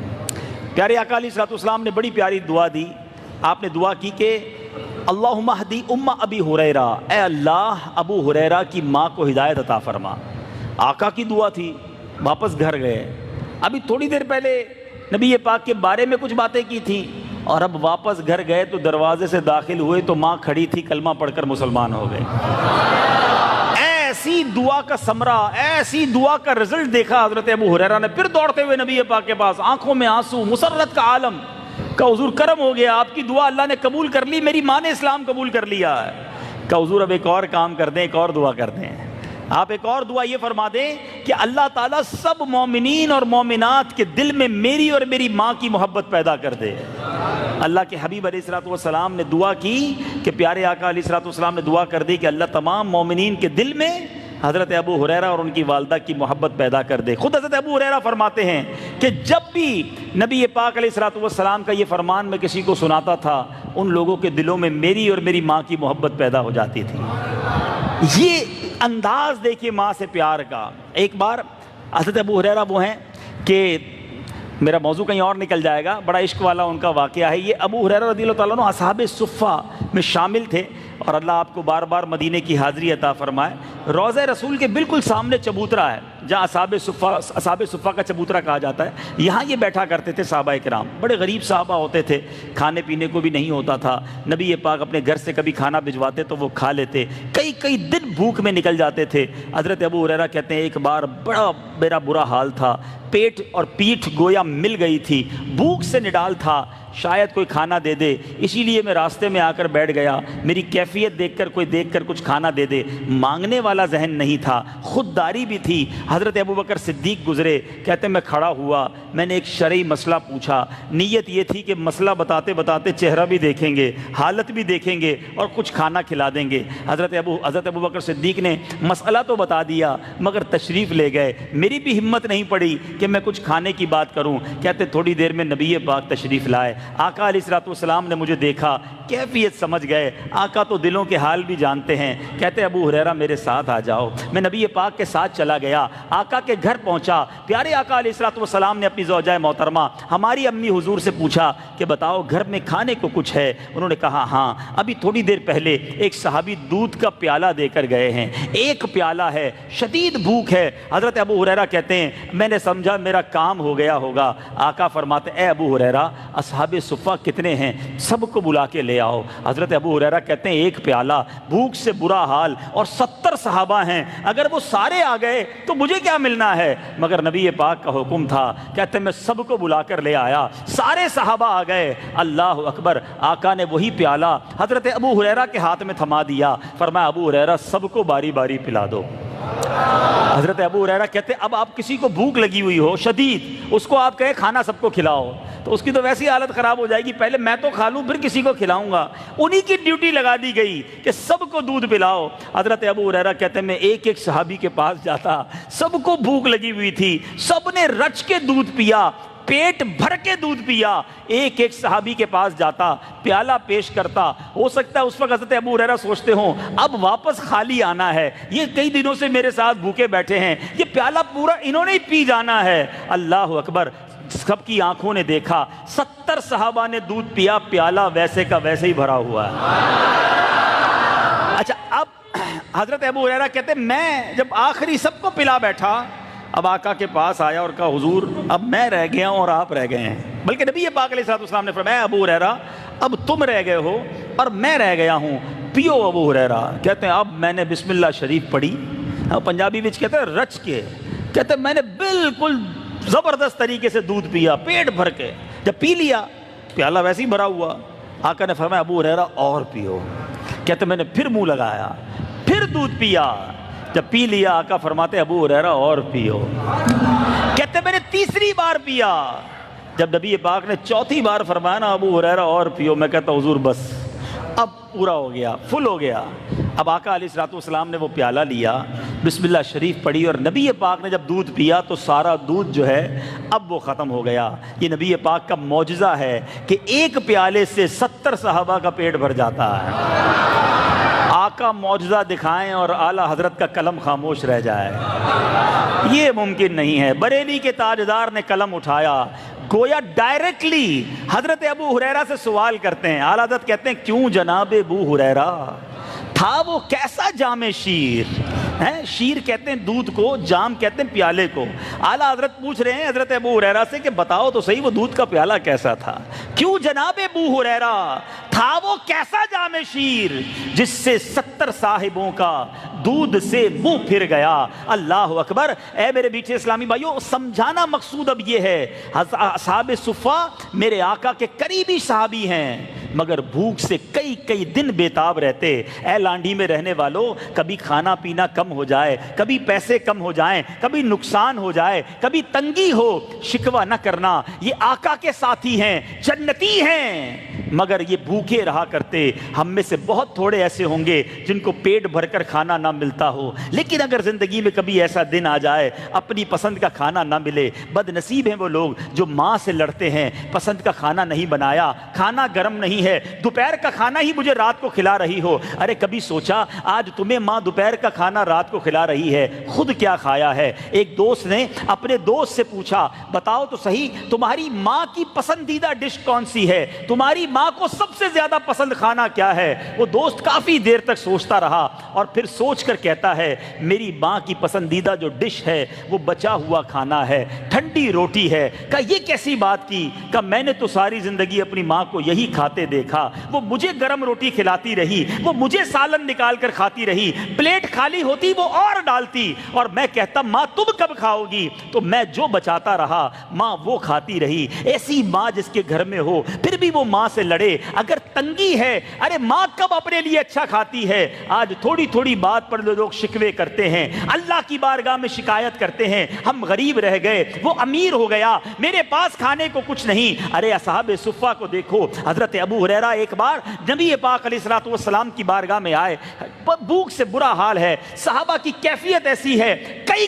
پیارے آقا علیہ الصلوۃ والسلام نے بڑی پیاری دعا دی. آپ نے دعا کی کہ اللہم اہدی ام ابی ہریرہ, اے اللہ ابو ہریرہ کی ماں کو ہدایت عطا فرما. آقا کی دعا تھی, واپس گھر گئے. ابھی تھوڑی دیر پہلے نبی پاک کے بارے میں کچھ باتیں کی تھیں, اور اب واپس گھر گئے تو دروازے سے داخل ہوئے تو ماں کھڑی تھی, کلمہ پڑھ کر مسلمان ہو گئے. ایسی دعا کا ثمرہ, ایسی دعا کا رزلٹ دیکھا حضرت ابو ہریرہ نے. پھر دوڑتے ہوئے نبی پاک کے پاس, آنکھوں میں آنسو, مسرت کا عالم, کہ حضور کرم ہو گیا, آپ کی دعا اللہ نے قبول کر لی, میری ماں نے اسلام قبول کر لیا ہے. کہ حضور اب ایک اور کام کر دیں, ایک اور دعا کر دیں. آپ ایک اور دعا یہ فرما دیں کہ اللہ تعالیٰ سب مومنین اور مومنات کے دل میں میری اور میری ماں کی محبت پیدا کر دے. اللہ کے حبیب علیہ الصلوۃ والسلام نے دعا کی کہ پیارے آقا علیہ الصلوۃ والسلام نے دعا کر دی کہ اللہ تمام مومنین کے دل میں حضرت ابو ہریرہ اور ان کی والدہ کی محبت پیدا کر دے. خود حضرت ابو ہریرہ فرماتے ہیں کہ جب بھی نبی پاک علیہ الصلوۃ والسلام کا یہ فرمان میں کسی کو سناتا تھا, ان لوگوں کے دلوں میں میری اور میری ماں کی محبت پیدا ہو جاتی تھی. یہ انداز دیکھیے ماں سے پیار کا. ایک بار حضرت ابو ہریرہ وہ ہیں کہ میرا موضوع کہیں اور نکل جائے گا, بڑا عشق والا ان کا واقعہ ہے. یہ ابو ہریرہ رضی اللہ تعالیٰ عنہ اصحاب صفہ میں شامل تھے, اور اللہ آپ کو بار بار مدینے کی حاضری عطا فرمائے. روضہ رسول کے بالکل سامنے چبوترا ہے, جہاں اصحاب صفہ کا چبوترا کہا جاتا ہے. یہاں یہ بیٹھا کرتے تھے صحابہ کرام. بڑے غریب صحابہ ہوتے تھے, کھانے پینے کو بھی نہیں ہوتا تھا. نبی پاک اپنے گھر سے کبھی کھانا بھجواتے تو وہ کھا لیتے, کئی دن بھوک میں نکل جاتے تھے. حضرت ابو ہریرہ کہتے ہیں ایک بار بڑا میرا برا حال تھا, پیٹ اور پیٹھ گویا مل گئی تھی, بھوک سے نڈال تھا. شاید کوئی کھانا دے دے، اسی لیے میں راستے میں آ کر بیٹھ گیا، میری کیفیت دیکھ کر کوئی دیکھ کر کچھ کھانا دے دے۔ مانگنے والا ذہن نہیں تھا، خودداری بھی تھی۔ حضرت ابوبکر صدیق گزرے، کہتے میں کھڑا ہوا، میں نے ایک شرعی مسئلہ پوچھا، نیت یہ تھی کہ مسئلہ بتاتے بتاتے چہرہ بھی دیکھیں گے، حالت بھی دیکھیں گے اور کچھ کھانا کھلا دیں گے۔ حضرت ابوبکر صدیق نے مسئلہ تو بتا دیا مگر تشریف لے گئے۔ میری بھی ہمت نہیں پڑی کہ میں کچھ کھانے کی بات کروں۔ کہتے تھوڑی دیر میں نبی پاک تشریف لائے، آقا علیہ الصلوۃ والسلام نے مجھے دیکھا، کیفیت سمجھ گئے، آقا تو دلوں کے حال بھی جانتے ہیں۔ کہتے ابو ہریرہ میرے ساتھ آ جاؤ۔ میں نبی پاک کے ساتھ چلا گیا، آقا کے گھر پہنچا۔ پیارے آقا علیہ الصلوۃ والسلام نے اپنی زوجہ محترمہ ہماری امی حضور سے پوچھا کہ بتاؤ گھر میں کھانے کو کچھ ہے؟ انہوں نے کہا ہاں، ابھی تھوڑی دیر پہلے ایک صحابی دودھ کا پیالہ دے کر گئے ہیں، ایک پیالہ ہے، شدید بھوک ہے۔ حضرت ابو ہریرہ کہتے ہیں میں نے سمجھا میرا کام ہو گیا ہوگا۔ آقا فرماتے اے ابو ہریرہ اصحاب صفہ کتنے ہیں، سب کو بلا کے لے آؤ۔ حضرت ابو ہریرہ کہتے ہیں ایک پیالہ، بھوک سے برا حال، اور 70 صحابہ ہیں، اگر وہ سارے آ گئے تو مجھے کیا ملنا ہے؟ مگر نبی پاک کا حکم تھا، کہتے ہیں میں سب کو بلا کر لے آیا، سارے صحابہ آ گئے۔ اللہ اکبر، آقا نے وہی پیالہ حضرت ابو ہریرہ کے ہاتھ میں تھما دیا، فرمایا ابو ہریرہ سب کو باری باری پلا دو۔ حضرت ابو ہریرہ کہتے اب آپ کسی کو بھوک لگی ہوئی ہو شدید، اس کو آپ کہیں کھانا سب کو کھلاؤ تو اس کی تو ویسی حالت خراب ہو جائے گی، پہلے میں تو کھا لوں پھر کسی کو کھلاؤں گا۔ انہی کی ڈیوٹی لگا دی گئی کہ سب کو دودھ پلاؤ۔ حضرت ابو ہریرہ کہتے ہیں میں ایک ایک صحابی کے پاس جاتا، سب کو بھوک لگی ہوئی تھی، سب نے رچ کے دودھ پیا، پیٹ بھر کے دودھ پیا۔ ایک ایک صحابی کے پاس جاتا، پیالہ پیش کرتا۔ ہو سکتا ہے اس وقت حضرت ابو ہریرہ سوچتے ہوں اب واپس خالی آنا ہے، یہ کئی دنوں سے میرے ساتھ بھوکے بیٹھے ہیں، یہ پیالہ پورا انہوں نے ہی پی جانا ہے۔ اللہ اکبر، سب کی آنکھوں نے دیکھا 70 صحابہ نے دودھ پیا، پیالہ ویسے کا ویسے ہی بھرا ہوا ہے۔ اچھا، اب حضرت ابو ہریرہ کہتے میں جب آخری سب کو پلا بیٹھا، اب آقا کے پاس آیا اور کہا حضور اب میں رہ گیا ہوں اور آپ رہ گئے ہیں، بلکہ نبی پاک علیہ السلام نے فرمایا ابو ہریرہ اب تم رہ گئے ہو اور میں رہ گیا ہوں، پیو ابو ہریرہ۔ کہتے ہیں اب میں نے بسم اللہ شریف پڑھی، پنجابی وچ کہتے ہیں رچ کے، کہتے ہیں میں نے بالکل زبردست طریقے سے دودھ پیا پیٹ بھر کے، جب پی لیا پیالہ ویسے ہی بھرا ہوا، آقا نے فرمایا ابو ہریرہ اور پیو۔ کہتے میں نے پھر منہ لگایا، پھر دودھ پیا، جب پی لیا آقا فرماتے ابو ہریرہ اور پیو۔ کہتے میں نے تیسری بار پیا، جب نبی پاک نے چوتھی بار فرمایا نا ابو ہریرہ اور پیو، میں کہتا حضور بس اب پورا ہو گیا، فل ہو گیا۔ اب آقا علیہ الصلوۃ والسلام نے وہ پیالہ لیا، بسم اللہ شریف پڑھی، اور نبی پاک نے جب دودھ پیا تو سارا دودھ جو ہے اب وہ ختم ہو گیا۔ یہ نبی پاک کا معجزہ ہے کہ ایک پیالے سے 70 صحابہ کا پیٹ بھر جاتا ہے۔ آقا معجزہ دکھائیں اور اعلیٰ حضرت کا قلم خاموش رہ جائے، یہ ممکن نہیں ہے۔ بریلی کے تاجدار نے قلم اٹھایا، گویا ڈائریکٹلی حضرت ابو ہریرہ سے سوال کرتے ہیں۔ اعلیٰ حضرت کہتے ہیں کیوں جناب ابو ہریرہ، تھا وہ کیسا جام شیر؟ شیر کہتے ہیں دودھ کو، جام کہتے ہیں پیالے کو۔ اعلیٰ حضرت پوچھ رہے ہیں حضرت ابو ہریرہ سے کہ بتاؤ تو صحیح وہ دودھ کا پیالہ کیسا تھا؟ کیوں جناب ابو ہریرہ، تھا وہ کیسا جام شیر جس سے 70 صاحبوں کا دودھ سے منہ پھر گیا۔ اللہ اکبر، اے میرے بیٹھے اسلامی بھائیوں، سمجھانا مقصود اب یہ ہے اصحاب صفہ میرے آقا کے قریبی صحابی ہیں، مگر بھوک سے کئی کئی دن بیتاب رہتے۔ اے لانڈھی میں رہنے والوں، کبھی کھانا پینا کم ہو جائے، کبھی پیسے کم ہو جائیں، کبھی نقصان ہو جائے، کبھی تنگی ہو، شکوہ نہ کرنا، یہ آقا کے ساتھی ہیں، جنتی ہیں، مگر یہ بھوکے رہا کرتے۔ ہم میں سے بہت تھوڑے ایسے ہوں گے جن کو پیٹ بھر کر کھانا نہ ملتا ہو، لیکن اگر زندگی میں کبھی ایسا دن آ جائے اپنی پسند کا کھانا نہ ملے، بد نصیب ہیں وہ لوگ جو ماں سے لڑتے ہیں پسند کا کھانا نہیں بنایا، کھانا گرم نہیں ہے، دوپہر کا کھانا ہی مجھے رات کو کھلا رہی ہو۔ ارے کبھی سوچا آج تمہیں ماں دوپہر کا کھانا رات کو کھلا رہی ہے، خود کیا کھایا ہے؟ ایک دوست نے اپنے دوست سے پوچھا بتاؤ تو صحیح تمہاری ماں کی پسندیدہ ڈش کون سی ہے، تمہاری ماں ماں کو سب سے زیادہ پسند کھانا کیا ہے؟ وہ دوست کافی دیر تک سوچتا رہا اور پھر سوچ کر کہتا ہے میری ماں کی پسندیدہ جو ڈش ہے وہ بچا ہوا کھانا ہے، ٹھنڈی روٹی ہے۔ کہا یہ کیسی بات کی؟ کہا میں نے تو ساری زندگی اپنی ماں کو یہی کھاتے دیکھا، وہ مجھے گرم روٹی کھلاتی رہی، وہ مجھے سالن نکال کر کھاتی رہی، پلیٹ خالی ہوتی وہ اور ڈالتی، اور میں کہتا ماں تم کب کھاؤ گی؟ تو میں جو بچاتا رہا ماں وہ کھاتی رہی۔ ایسی ماں جس کے گھر میں ہو پھر بھی وہ ماں سے لڑے، اگر تنگی ہے ارے ماں کب اپنے لیے اچھا کھاتی ہے؟ آج تھوڑی تھوڑی بات پر لوگ شکوے کرتے ہیں، اللہ کی بارگاہ میں شکایت کرتے ہیں ہم غریب رہ گئے، وہ امیر ہو گیا، میرے پاس کھانے کو کچھ نہیں۔ ارے اصحاب صفہ کو دیکھو، حضرت ابو ہریرہ ایک بار نبی پاک علیہ الصلوۃ والسلام کی بارگاہ میں آئے، بھوک سے برا حال ہے، صحابہ کی کیفیت ایسی ہے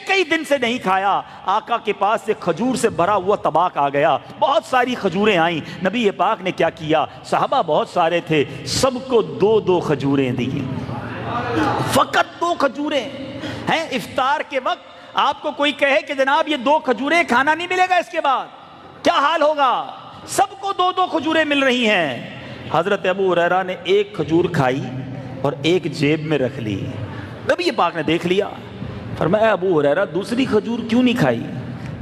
کئی دن سے نہیں کھایا، آقا کے پاس سے کھجور سے بھرا ہوا طباق آ گیا، بہت ساری کھجوریں آئیں، نبی پاک نے کیا کیا؟ صحابہ بہت سارے تھے، سب کو 2 کھجوریں دی، فقط 2 کھجوریں ہیں۔ افطار کے وقت آپ کو کوئی کہے کہ جناب یہ 2 کھجوریں کھانا نہیں ملے گا اس کے بعد، کیا حال ہوگا؟ سب کو 2 کھجوریں مل رہی ہیں۔ حضرت ابو ہریرہ نے 1 کھجور کھائی اور 1 جیب میں رکھ لی، نبی پاک نے دیکھ لیا، فرمایا ابو ہریرہ دوسری کھجور کیوں نہیں کھائی؟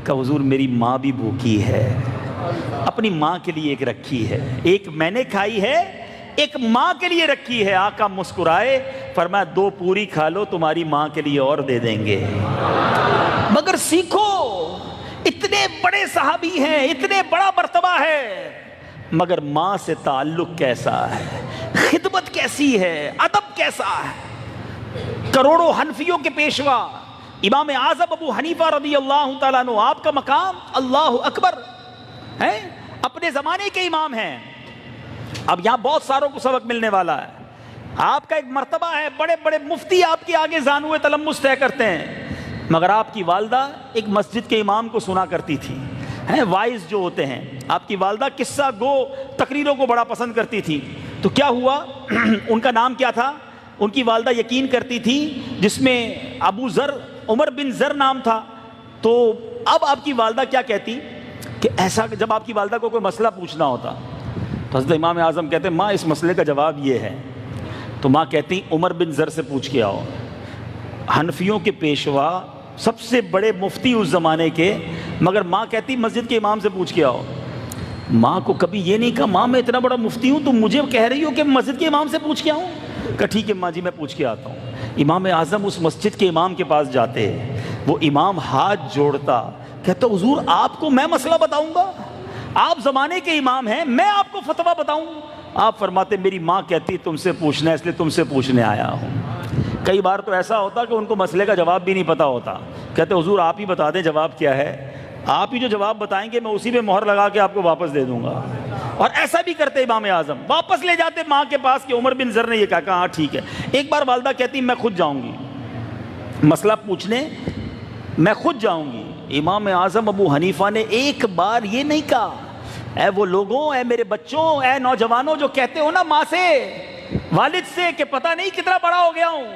کہ حضور میری ماں بھی بھوکی ہے، اپنی ماں کے لیے 1 رکھی ہے، 1 میں نے کھائی ہے، 1 ماں کے لیے رکھی ہے۔ آقا مسکرائے، فرمایا 2 پوری کھا لو، تمہاری ماں کے لیے اور دے دیں گے۔ مگر سیکھو، اتنے بڑے صحابی ہیں، اتنے بڑا مرتبہ ہے، مگر ماں سے تعلق کیسا ہے، خدمت کیسی ہے، ادب کیسا ہے۔ کروڑوں حنفیوں کے پیشوا امام اعظم ابو حنیفہ رضی اللہ تعالیٰ عنہ، آپ کا مقام اللہ اکبر ہے، اپنے زمانے کے امام ہیں۔ اب یہاں بہت ساروں کو سبق ملنے والا ہے، آپ کا ایک مرتبہ ہے، بڑے بڑے مفتی آپ کے آگے زانوئے تلمس طے کرتے ہیں، مگر آپ کی والدہ ایک مسجد کے امام کو سنا کرتی تھی، وائز جو ہوتے ہیں، آپ کی والدہ قصہ گو تقریروں کو بڑا پسند کرتی تھی۔ تو کیا ہوا، ان کا نام کیا تھا؟ ان کی والدہ یقین کرتی تھی جس میں ابو ذر، عمر بن ذر نام تھا۔ تو اب آپ کی والدہ کیا کہتی کہ ایسا، جب آپ کی والدہ کو کوئی مسئلہ پوچھنا ہوتا تو حضرت امام اعظم کہتے ہیں ماں اس مسئلے کا جواب یہ ہے، تو ماں کہتی عمر بن ذر سے پوچھ کے آؤ، حنفیوں کے پیشوا، سب سے بڑے مفتی اس زمانے کے، مگر ماں کہتی مسجد کے امام سے پوچھ کے آؤ۔ ماں کو کبھی یہ نہیں کہا ماں میں اتنا بڑا مفتی ہوں تم مجھے کہہ رہی ہو کہ مسجد کے امام سے پوچھ کے آؤں؟ کہ ٹھیک ہے ماں جی میں پوچھ کے آتا ہوں۔ امام اعظم اس مسجد کے امام کے پاس جاتے، وہ امام ہاتھ جوڑتا، کہتا حضور آپ کو میں مسئلہ بتاؤں گا، آپ زمانے کے امام ہیں، میں آپ کو فتویٰ بتاؤں؟ آپ فرماتے میری ماں کہتی تم سے پوچھنا ہے اس لیے تم سے پوچھنے آیا ہوں۔ کئی بار تو ایسا ہوتا کہ ان کو مسئلے کا جواب بھی نہیں پتا ہوتا، کہتے حضور آپ ہی بتا دیں جواب کیا ہے، آپ ہی جو جواب بتائیں گے میں اسی پہ مہر لگا کے آپ کو واپس دے دوں گا۔ اور ایسا بھی کرتے امام اعظم، واپس لے جاتے ماں کے پاس کہ عمر بن ذر نے یہ کہا، ہاں ٹھیک ہے۔ ایک بار والدہ کہتی میں خود جاؤں گی مسئلہ پوچھنے، میں خود جاؤں گی۔ امام اعظم ابو حنیفہ نے ایک بار یہ نہیں کہا اے وہ لوگوں، اے میرے بچوں، اے نوجوانوں جو کہتے ہو نا ماں سے، والد سے کہ پتہ نہیں کتنا بڑا ہو گیا ہوں،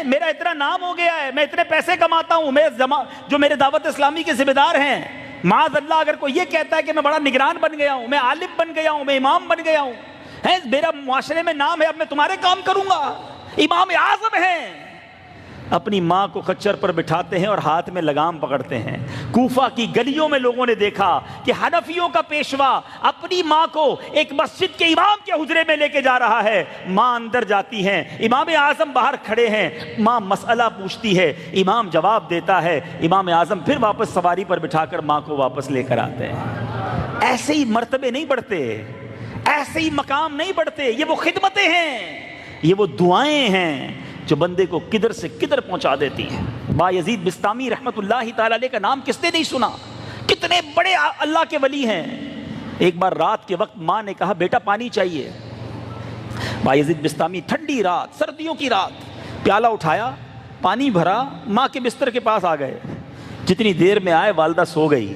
میرا اتنا نام ہو گیا ہے، میں اتنے پیسے کماتا ہوں، جو میرے دعوت اسلامی کے ذمہ دار ہیں، معاذ اللہ اگر کوئی یہ کہتا ہے کہ میں بڑا نگران بن گیا ہوں، میں عالم بن گیا ہوں، میں امام بن گیا ہوں، میرا معاشرے میں نام ہے، اب میں تمہارے کام کروں گا۔ امام اعظم ہیں، اپنی ماں کو خچر پر بٹھاتے ہیں اور ہاتھ میں لگام پکڑتے ہیں۔ کوفہ کی گلیوں میں لوگوں نے دیکھا کہ حنفیوں کا پیشوا اپنی ماں کو ایک مسجد کے امام کے حجرے میں لے کے جا رہا ہے، ماں اندر جاتی ہیں، امام اعظم باہر کھڑے ہیں، ماں مسئلہ پوچھتی ہے، امام جواب دیتا ہے، امام اعظم پھر واپس سواری پر بٹھا کر ماں کو واپس لے کر آتے ہیں۔ ایسے ہی مرتبے نہیں بڑھتے، ایسے ہی مقام نہیں بڑھتے، یہ وہ خدمتیں ہیں، یہ وہ دعائیں ہیں جو بندے کو کدھر سے کدھر پہنچا دیتی ہیں۔ بایزید بستامی رحمت اللہ تعالیٰ علیہ کا نام کس نے نہیں سنا، کتنے بڑے اللہ کے ولی ہیں۔ ایک بار رات کے وقت ماں نے کہا بیٹا پانی چاہیے، بایزید بستامی ٹھنڈی رات، سردیوں کی رات، پیالہ اٹھایا، پانی بھرا، ماں کے بستر کے پاس آ گئے، جتنی دیر میں آئے والدہ سو گئی۔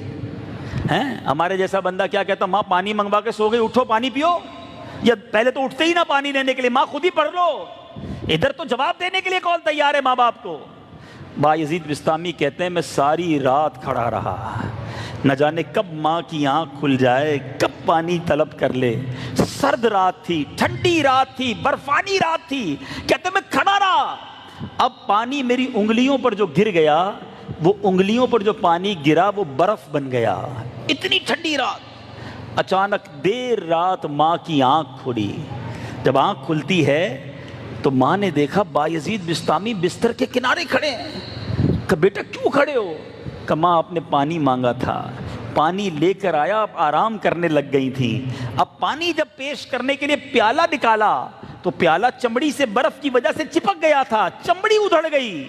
ہمارے جیسا بندہ کیا کہتا، ماں پانی منگوا کے سو گئی، اٹھو پانی پیو، یا پہلے تو اٹھتے ہی نہ پانی لینے کے لیے، ماں خود ہی پڑھ لو، ادھر تو جواب دینے کے لیے کون تیار ہے ماں باپ کو۔ بایزید بستامی کہتے ہیں میں ساری رات کھڑا رہا، نہ جانے کب ماں کی آنکھ کھل جائے، کب پانی طلب کر لے۔ سرد رات تھی، ٹھنڈی رات تھی، برفانی رات تھی، کہتے میں کھڑا رہا، اب پانی میری انگلیوں پر جو گر گیا، وہ انگلیوں پر جو پانی گرا وہ برف بن گیا، اتنی ٹھنڈی رات۔ اچانک دیر رات ماں کی آنکھ کھلی، جب آنکھ کھلتی ہے تو ماں نے دیکھا بایزید بسطامی بستر کے کنارے کھڑے ہیں۔ کہ بیٹا کیوں کھڑے ہو؟ کہ ماں آپ نے پانی مانگا تھا، پانی لے کر آیا، اب آرام کرنے لگ گئی تھیں۔ اب پانی جب پیش کرنے کے لیے پیالہ نکالا تو پیالہ چمڑی سے برف کی وجہ سے چپک گیا تھا، چمڑی ادھڑ گئی،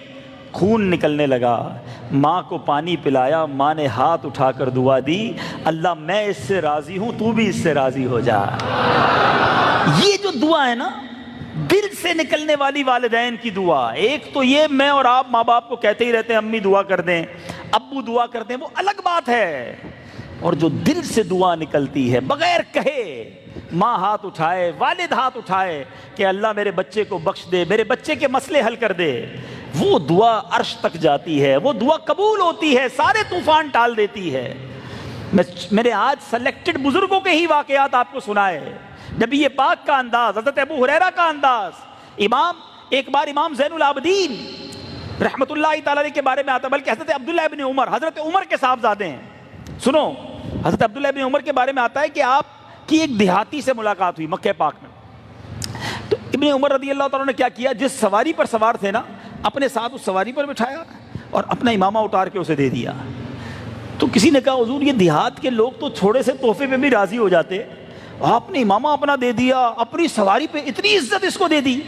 خون نکلنے لگا۔ ماں کو پانی پلایا، ماں نے ہاتھ اٹھا کر دعا دی، اللہ میں اس سے راضی ہوں، تو بھی اس سے راضی ہو جا۔ یہ جو دعا ہے نا، دل سے نکلنے والی والدین کی دعا، ایک تو یہ میں اور آپ ماں باپ کو کہتے ہی رہتے ہیں امی دعا کر دیں، ابو دعا کر دیں، وہ الگ بات ہے، اور جو دل سے دعا نکلتی ہے بغیر کہے، ماں ہاتھ اٹھائے، والد ہاتھ اٹھائے کہ اللہ میرے بچے کو بخش دے، میرے بچے کے مسئلے حل کر دے، وہ دعا عرش تک جاتی ہے، وہ دعا قبول ہوتی ہے، سارے طوفان ٹال دیتی ہے۔ میں نے آج سلیکٹڈ بزرگوں کے ہی واقعات آپ کو سنائے، نبی پاک کا انداز، حضرت ابو ہریرہ کا انداز۔ ایک بار امام زین العابدین رحمت اللہ تعالیٰ علیہ کے بارے میں آتا، بلکہ حضرت عبداللہ ابن عمر، حضرت عمر کے صاحبزادے ہیں، سنو، حضرت عبداللہ ابن عمر کے بارے میں آتا ہے کہ آپ کی ایک دیہاتی سے ملاقات ہوئی مکہ پاک میں، تو ابن عمر رضی اللہ تعالیٰ نے کیا کیا، جس سواری پر سوار تھے نا، اپنے ساتھ اس سواری پر بٹھایا اور اپنا امامہ اتار کے اسے دے دیا۔ تو کسی نے کہا حضور یہ دیہات کے لوگ تو چھوڑے سے تحفے پہ بھی راضی ہو جاتے، آپ نے امامہ اپنا دے دیا، اپنی سواری پہ اتنی عزت اس کو دے دی۔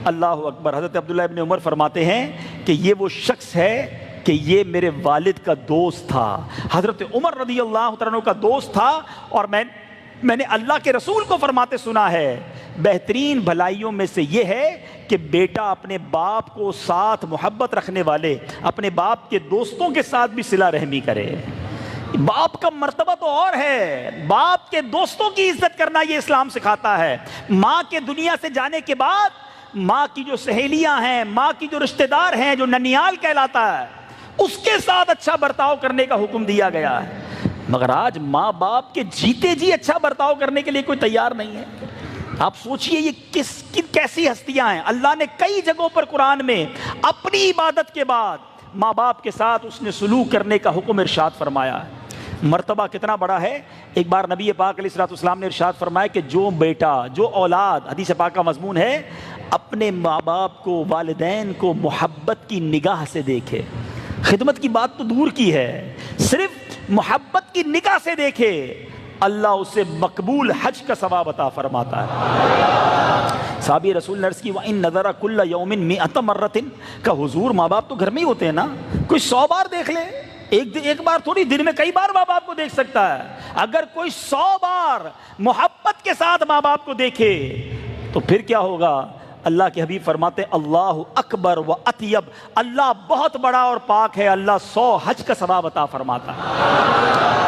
اللہ اکبر۔ حضرت عبداللہ ابن عمر فرماتے ہیں کہ یہ وہ شخص ہے کہ یہ میرے والد کا دوست تھا، حضرت عمر رضی اللہ عنہ کا دوست تھا، اور میں نے اللہ کے رسول کو فرماتے سنا ہے، بہترین بھلائیوں میں سے یہ ہے کہ بیٹا اپنے باپ کو ساتھ محبت رکھنے والے اپنے باپ کے دوستوں کے ساتھ بھی صلہ رحمی کرے۔ باپ کا مرتبہ تو اور ہے، باپ کے دوستوں کی عزت کرنا یہ اسلام سکھاتا ہے۔ ماں کے دنیا سے جانے کے بعد ماں کی جو سہیلیاں ہیں، ماں کی جو رشتہ دار ہیں، جو ننیال کہلاتا ہے، اس کے ساتھ اچھا برتاؤ کرنے کا حکم دیا گیا ہے۔ مگر آج ماں باپ کے جیتے جی اچھا برتاؤ کرنے کے لیے کوئی تیار نہیں ہے۔ آپ سوچئے یہ کیسی ہستیاں ہیں۔ اللہ نے کئی جگہوں پر قرآن میں اپنی عبادت کے بعد ماں باپ کے ساتھ اس نے سلوک کرنے کا حکم ارشاد فرمایا ہے۔ مرتبہ کتنا بڑا ہے۔ ایک بار نبی پاک علیہ الصلوۃ والسلام نے ارشاد فرمایا کہ جو بیٹا، جو اولاد، حدیث پاک کا مضمون ہے، اپنے ماں باپ کو، والدین کو محبت کی نگاہ سے دیکھے، خدمت کی بات تو دور کی ہے، صرف محبت کی نگاہ سے دیکھے، اللہ اسے مقبول حج کا ثواب عطا فرماتا ہے۔ صحابی رسول نے عرض کی وَإِن نَظَرَ كُلَّ يَوْمٍ مِئَةَ مَرَّةٍ، کہ حضور ماں باپ تو گھر میں ہی ہوتے ہیں نا، کوئی 100 بار دیکھ لے، ایک بار تھوڑی، دن میں کئی بار ماں باپ کو دیکھ سکتا ہے۔ اگر کوئی 100 بار محبت کے ساتھ ماں باپ کو دیکھے تو پھر کیا ہوگا؟ اللہ کے حبیب فرماتے اللہ اکبر و اطیب، اللہ بہت بڑا اور پاک ہے، اللہ 100 حج کا ثواب عطا فرماتا ہے۔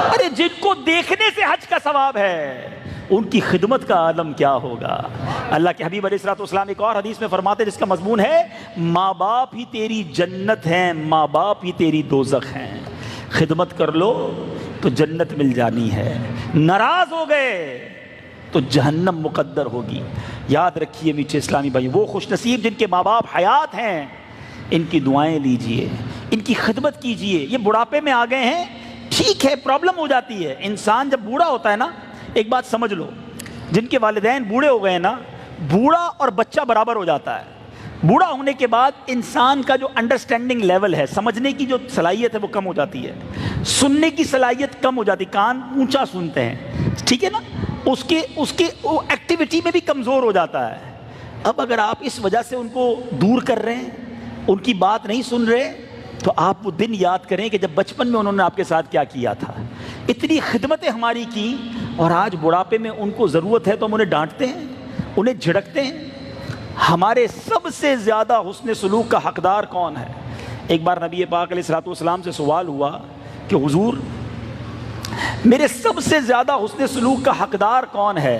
ارے جن کو دیکھنے سے حج کا ثواب ہے، ان کی خدمت کا عالم کیا ہوگا۔ اللہ کے حبیب علیہ الصلوۃ والسلام ایک اور حدیث میں فرماتے جس کا مضمون ہے ماں باپ ہی تیری جنت ہیں، ماں باپ ہی تیری دوزخ ہیں، خدمت کر لو تو جنت مل جانی ہے، ناراض ہو گئے تو جہنم مقدر ہوگی۔ یاد رکھیے میٹھے اسلامی بھائی، وہ خوش نصیب جن کے ماں باپ حیات ہیں، ان کی دعائیں لیجئے، ان کی خدمت کیجئے۔ یہ بڑھاپے میں آ گئے ہیں، ٹھیک ہے پرابلم ہو جاتی ہے، انسان جب بوڑھا ہوتا ہے نا، ایک بات سمجھ لو، جن کے والدین بوڑھے ہو گئے نا، بوڑھا اور بچہ برابر ہو جاتا ہے۔ بوڑھا ہونے کے بعد انسان کا جو انڈرسٹینڈنگ لیول ہے، سمجھنے کی جو صلاحیت ہے وہ کم ہو جاتی ہے، سننے کی صلاحیت کم ہو جاتی، کان اونچا سنتے ہیں، ٹھیک ہے نا، اس کے ایکٹیویٹی میں بھی کمزور ہو جاتا ہے۔ اب اگر آپ اس وجہ سے ان کو دور کر رہے ہیں، ان کی بات نہیں سن رہے، تو آپ وہ دن یاد کریں کہ جب بچپن میں انہوں نے آپ کے ساتھ کیا کیا تھا، اتنی خدمتیں ہماری کی، اور آج بڑھاپے میں ان کو ضرورت ہے تو ہم انہیں ڈانٹتے ہیں، انہیں جھڑکتے ہیں۔ ہمارے سب سے زیادہ حسن سلوک کا حقدار کون ہے؟ ایک بار نبی پاک علیہ الصلوۃ والسلام سے سوال ہوا کہ حضور میرے سب سے زیادہ حسن سلوک کا حقدار کون ہے؟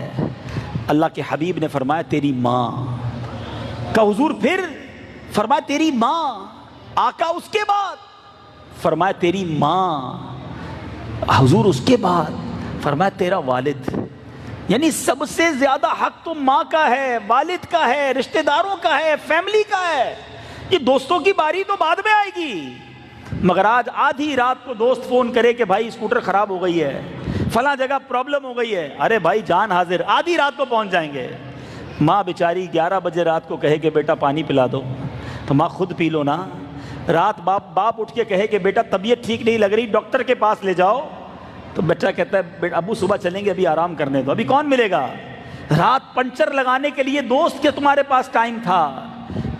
اللہ کے حبیب نے فرمایا تیری ماں۔ کہ حضور پھر؟ فرمایا تیری ماں۔ آقا اس کے بعد؟ فرمایا تیری ماں۔ حضور اس کے بعد فرمایا تیرا والد، یعنی سب سے زیادہ حق تو ماں کا ہے، والد کا ہے، رشتہ داروں کا ہے، فیملی کا ہے، یہ دوستوں کی باری تو بعد میں آئے گی۔ مگر آج آدھی رات کو دوست فون کرے کہ بھائی اسکوٹر خراب ہو گئی ہے، فلاں جگہ پرابلم ہو گئی ہے، ارے بھائی جان حاضر، آدھی رات کو پہنچ جائیں گے۔ ماں بیچاری 11 بجے رات کو کہے کہ بیٹا پانی پلا دو، تو ماں خود پی لو نا۔ رات باپ اٹھ کے کہے کہ بیٹا طبیعت ٹھیک نہیں لگ رہی، ڈاکٹر کے پاس لے جاؤ، تو بچہ کہتا ہے ابو صبح چلیں گے، ابھی آرام کرنے دو، ابھی کون ملے گا۔ رات پنچر لگانے کے لیے دوست کے تمہارے پاس ٹائم تھا،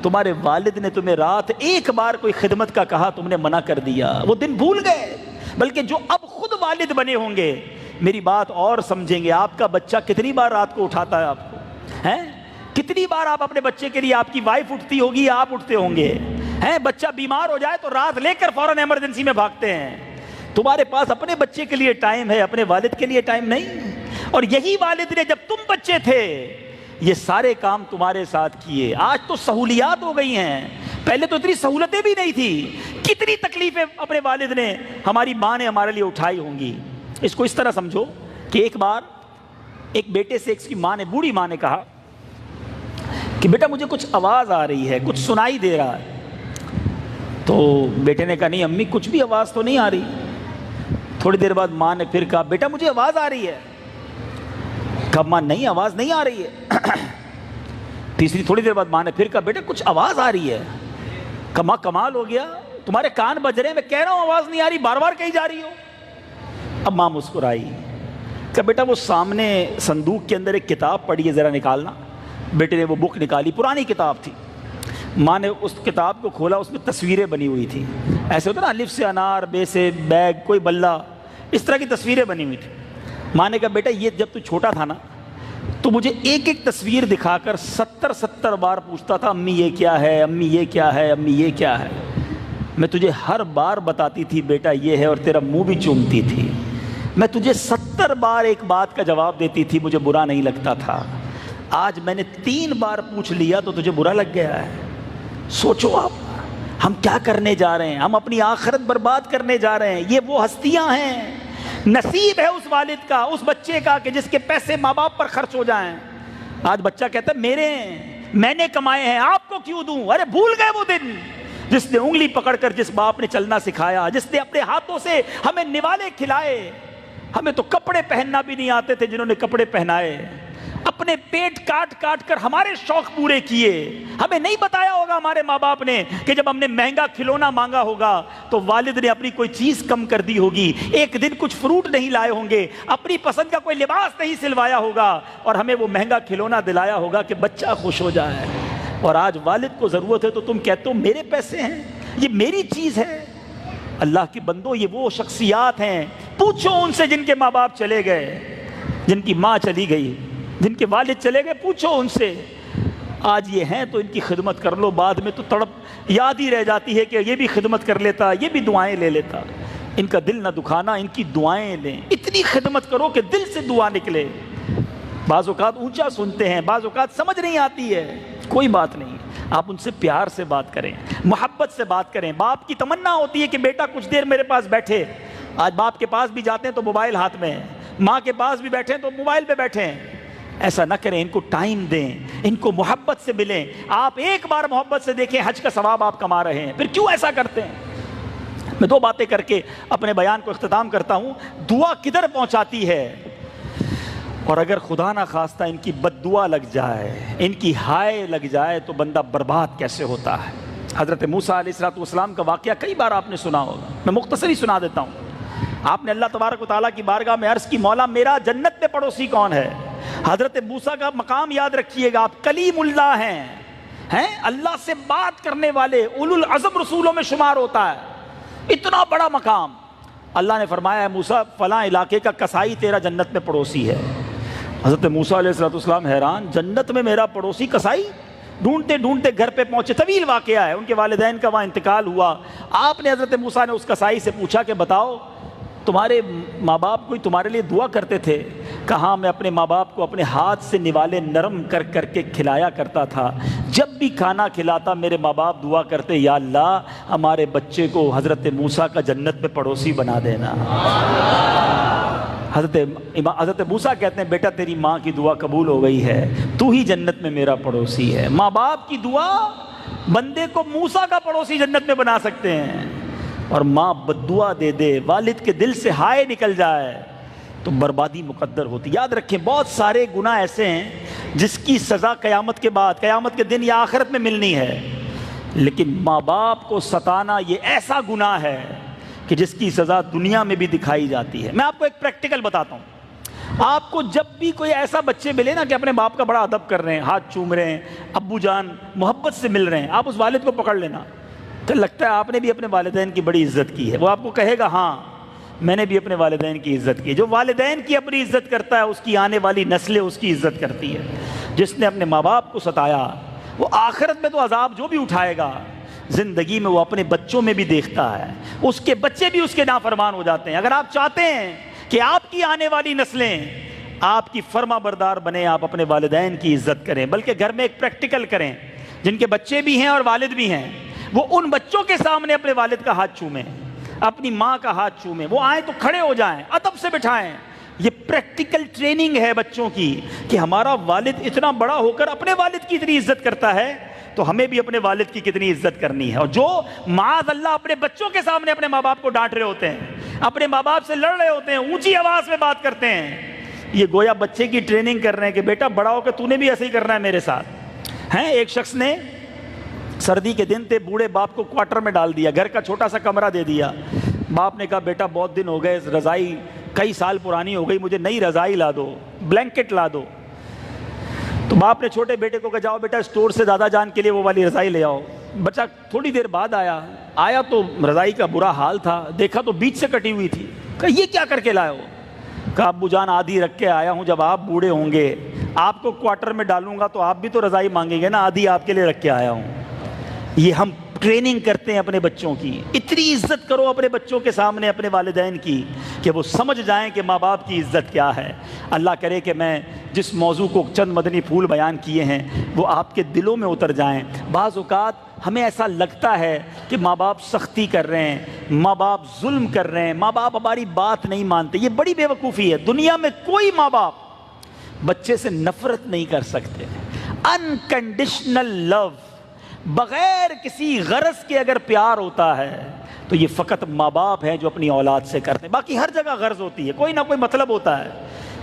تمہارے والد نے تمہیں رات ایک بار کوئی خدمت کا کہا، تم نے منع کر دیا، وہ دن بھول گئے۔ بلکہ جو اب خود والد بنے ہوں گے میری بات اور سمجھیں گے، آپ کا بچہ کتنی بار رات کو اٹھاتا ہے آپ کو، ہیں کتنی بار آپ اپنے بچے کے لیے، آپ کی وائف اٹھتی ہوگی یا آپ اٹھتے ہوں گے، ہیں بچہ بیمار ہو جائے تو رات لے کر فوراً ایمرجنسی میں بھاگتے ہیں۔ تمہارے پاس اپنے بچے کے لیے ٹائم ہے، اپنے والد کے لیے ٹائم نہیں۔ اور یہی والد نے جب تم بچے تھے یہ سارے کام تمہارے ساتھ کیے۔ آج تو سہولیات ہو گئی ہیں، پہلے تو اتنی سہولتیں بھی نہیں تھی، کتنی تکلیفیں اپنے والد نے، ہماری ماں نے ہمارے لیے اٹھائی ہوں گی۔ اس کو اس طرح سمجھو کہ ایک بار ایک بیٹے سے اس کی ماں نے، بوڑھی ماں نے کہا کہ بیٹا مجھے کچھ آواز آ رہی ہے، کچھ سنائی دے رہا ہے۔ تو بیٹے نے کہا نہیں امی کچھ بھی آواز تو نہیں آ رہی۔ تھوڑی دیر بعد ماں نے پھر کہا بیٹا مجھے آواز آ رہی ہے۔ کہا ماں نہیں آواز نہیں آ رہی ہے۔ تیسری تھوڑی دیر بعد ماں نے پھر کہا بیٹا کچھ آواز آ رہی ہے۔ کہا ماں کمال ہو گیا، تمہارے کان بج رہے ہیں، میں کہہ رہا ہوں آواز نہیں آ رہی، بار بار کہیں جا رہی ہو۔ اب ماں مسکرائی، کہا بیٹا وہ سامنے صندوق کے اندر ایک کتاب پڑی ہے، ذرا نکالنا۔ بیٹے نے وہ بک نکالی، پرانی کتاب تھی۔ ماں نے اس کتاب کو کھولا، اس میں تصویریں بنی ہوئی تھی، ایسے ہوتا نا الف سے انار، بے سے بیگ، کوئی بلہ، اس طرح کی تصویریں بنی ہوئی تھی۔ ماں نے کہا بیٹا یہ جب تو چھوٹا تھا نا تو مجھے ایک ایک تصویر دکھا کر 70 بار پوچھتا تھا امی یہ کیا ہے، امی یہ کیا ہے، امی یہ کیا ہے۔ میں تجھے ہر بار بتاتی تھی بیٹا یہ ہے، اور تیرا منہ بھی چومتی تھی۔ میں تجھے 70 بار ایک بات کا جواب دیتی تھی، مجھے برا نہیں لگتا تھا۔ آج میں نے 3 بار پوچھ لیا تو تجھے برا لگ گیا ہے۔ سوچو آپ ہم کیا کرنے جا رہے ہیں، ہم اپنی آخرت برباد کرنے جا رہے ہیں۔ یہ وہ ہستیاں ہیں، نصیب ہے اس والد کا، اس بچے کا کہ جس کے پیسے ماں باپ پر خرچ ہو جائیں۔ آج بچہ کہتا ہے میرے ہیں، میں نے کمائے ہیں، آپ کو کیوں دوں۔ ارے بھول گئے وہ دن جس نے انگلی پکڑ کر جس باپ نے چلنا سکھایا، جس نے اپنے ہاتھوں سے ہمیں نوالے کھلائے۔ ہمیں تو کپڑے پہننا بھی نہیں آتے تھے، جنہوں نے کپڑے پہنائے، اپنے پیٹ کاٹ کاٹ کر ہمارے شوق پورے کیے۔ ہمیں نہیں بتایا ہوگا ہمارے ماں باپ نے کہ جب ہم نے مہنگا کھلونا مانگا ہوگا تو والد نے اپنی کوئی چیز کم کر دی ہوگی، ایک دن کچھ فروٹ نہیں لائے ہوں گے، اپنی پسند کا کوئی لباس نہیں سلوایا ہوگا، اور ہمیں وہ مہنگا کھلونا دلایا ہوگا کہ بچہ خوش ہو جائے۔ اور آج والد کو ضرورت ہے تو تم کہتے ہو میرے پیسے ہیں، یہ میری چیز ہے۔ اللہ کی بندو یہ وہ شخصیات ہیں، پوچھو ان سے جن کے ماں باپ چلے گئے، جن کی ماں چلی گئی، جن کے والد چلے گئے، پوچھو ان سے۔ آج یہ ہیں تو ان کی خدمت کر لو، بعد میں تو تڑپ یاد ہی رہ جاتی ہے کہ یہ بھی خدمت کر لیتا، یہ بھی دعائیں لے لیتا۔ ان کا دل نہ دکھانا، ان کی دعائیں لیں، اتنی خدمت کرو کہ دل سے دعا نکلے۔ بعض اوقات اونچا سنتے ہیں، بعض اوقات سمجھ نہیں آتی ہے، کوئی بات نہیں، آپ ان سے پیار سے بات کریں، محبت سے بات کریں۔ باپ کی تمنا ہوتی ہے کہ بیٹا کچھ دیر میرے پاس بیٹھے۔ آج باپ کے پاس بھی جاتے ہیں تو موبائل ہاتھ میں ہے، ماں کے پاس بھی بیٹھے ہیں تو موبائل پہ بیٹھے ہیں۔ ایسا نہ کریں، ان کو ٹائم دیں، ان کو محبت سے ملیں۔ آپ ایک بار محبت سے دیکھیں حج کا ثواب آپ کما رہے ہیں، پھر کیوں ایسا کرتے ہیں؟ میں 2 باتیں کر کے اپنے بیان کو اختتام کرتا ہوں۔ دعا کدھر پہنچاتی ہے، اور اگر خدا نہ خواستہ ان کی بد دعا لگ جائے، ان کی ہائے لگ جائے تو بندہ برباد کیسے ہوتا ہے۔ حضرت موسیٰ علیہ السلام کا واقعہ کئی بار آپ نے سنا ہوگا، میں مختصر ہی سنا دیتا ہوں۔ آپ نے اللہ تبارک و تعالیٰ کی بارگاہ میں عرض کی مولا میرا جنت میں پڑوسی کون ہے؟ حضرت موسیٰ کا مقام یاد رکھیے گا، آپ کلیم اللہ ہیں، اللہ سے بات کرنے والے اولو العزم رسولوں میں شمار ہوتا ہے، اتنا بڑا مقام۔ اللہ نے فرمایا ہے موسیٰ فلاں علاقے کا کسائی تیرا جنت میں پڑوسی ہے۔ حضرت موسیٰ علیہ السلام حیران، جنت میں میرا پڑوسی کسائی؟ ڈھونڈتے ڈھونڈتے گھر پہ پہنچے، طویل واقعہ ہے، ان کے والدین کا وہاں انتقال ہوا۔ آپ نے حضرت موسیٰ نے اس کسائی سے پوچھا کہ بتاؤ تمہارے ماں باپ کوئی تمہارے لیے دعا کرتے تھے؟ کہاں میں اپنے ماں باپ کو اپنے ہاتھ سے نوالے نرم کر کر کے کھلایا کرتا تھا. جب بھی کھانا کھلاتا میرے ماں باپ دعا کرتے یا اللہ ہمارے بچے کو حضرت موسیٰ کا جنت میں پڑوسی بنا دینا. حضرت موسیٰ کہتے ہیں بیٹا تیری ماں کی دعا قبول ہو گئی ہے, تو ہی جنت میں میرا پڑوسی ہے. ماں باپ کی دعا بندے کو موسیٰ کا پڑوسی جنت میں بنا سکتے ہیں. اور ماں بددعا دے دے, والد کے دل سے ہائے نکل جائے تو بربادی مقدر ہوتی. یاد رکھیں بہت سارے گناہ ایسے ہیں جس کی سزا قیامت کے بعد, قیامت کے دن یا آخرت میں ملنی ہے, لیکن ماں باپ کو ستانا یہ ایسا گناہ ہے کہ جس کی سزا دنیا میں بھی دکھائی جاتی ہے. میں آپ کو ایک پریکٹیکل بتاتا ہوں. آپ کو جب بھی کوئی ایسا بچے ملے نا کہ اپنے باپ کا بڑا ادب کر رہے ہیں, ہاتھ چوم رہے ہیں, ابو جان محبت سے مل رہے ہیں, آپ اس والد کو پکڑ لینا تو لگتا ہے آپ نے بھی اپنے والدین کی بڑی عزت کی ہے. وہ آپ کو کہے گا ہاں میں نے بھی اپنے والدین کی عزت کی. جو والدین کی اپنی عزت کرتا ہے اس کی آنے والی نسلیں اس کی عزت کرتی ہے. جس نے اپنے ماں باپ کو ستایا وہ آخرت میں تو عذاب جو بھی اٹھائے گا زندگی میں وہ اپنے بچوں میں بھی دیکھتا ہے. اس کے بچے بھی اس کے نافرمان ہو جاتے ہیں. اگر آپ چاہتے ہیں کہ آپ کی آنے والی نسلیں آپ کی فرما بردار بنے, آپ اپنے والدین کی عزت کریں. بلکہ گھر میں ایک پریکٹیکل کریں, جن کے بچے بھی ہیں اور والد بھی ہیں وہ ان بچوں کے سامنے اپنے والد کا ہاتھ چومیں, اپنی ماں کا ہاتھ چومیں. وہ آئیں تو کھڑے ہو جائیں, ادب سے بٹھائیں. یہ پریکٹیکل ٹریننگ ہے بچوں کی کہ ہمارا والد اتنا بڑا ہو کر اپنے والد کی اتنی عزت کرتا ہے تو ہمیں بھی اپنے والد کی کتنی عزت کرنی ہے. اور جو معاذ اللہ اپنے بچوں کے سامنے اپنے ماں باپ کو ڈانٹ رہے ہوتے ہیں, اپنے ماں باپ سے لڑ رہے ہوتے ہیں, اونچی آواز میں بات کرتے ہیں, یہ گویا بچے کی ٹریننگ کر رہے ہیں کہ بیٹا بڑا ہو کے تو نے بھی ایسے ہی کرنا ہے میرے ساتھ. ایک شخص نے سردی کے دن تھے, بوڑھے باپ کو کوارٹر میں ڈال دیا, گھر کا چھوٹا سا کمرہ دے دیا. باپ نے کہا بیٹا بہت دن ہو گئے, رضائی کئی سال پرانی ہو گئی, مجھے نئی رضائی لا دو, بلینکٹ لا دو. تو باپ نے چھوٹے بیٹے کو کہا جاؤ بیٹا اسٹور سے دادا جان کے لیے وہ والی رضائی لے آؤ. بچہ تھوڑی دیر بعد آیا تو رضائی کا برا حال تھا, دیکھا تو بیچ سے کٹی ہوئی تھی. کہا یہ کیا کر کے لائے ہو؟ کہا ابو جان آدھی رکھ کے آیا ہوں, جب آپ بوڑھے ہوں گے آپ کو کوارٹر میں ڈالوں گا تو آپ بھی تو رضائی مانگیں گے نا, آدھی آپ کے لیے رکھ کے آیا ہوں. یہ ہم ٹریننگ کرتے ہیں اپنے بچوں کی. اتنی عزت کرو اپنے بچوں کے سامنے اپنے والدین کی کہ وہ سمجھ جائیں کہ ماں باپ کی عزت کیا ہے. اللہ کرے کہ میں جس موضوع کو چند مدنی پھول بیان کیے ہیں وہ آپ کے دلوں میں اتر جائیں. بعض اوقات ہمیں ایسا لگتا ہے کہ ماں باپ سختی کر رہے ہیں, ماں باپ ظلم کر رہے ہیں, ماں باپ ہماری بات نہیں مانتے. یہ بڑی بے وقوفی ہے. دنیا میں کوئی ماں باپ بچے سے نفرت نہیں کر سکتے. انکنڈیشنل لو, بغیر کسی غرض کے اگر پیار ہوتا ہے تو یہ فقط ماں باپ ہیں جو اپنی اولاد سے کرتے ہیں. باقی ہر جگہ غرض ہوتی ہے, کوئی نہ کوئی مطلب ہوتا ہے.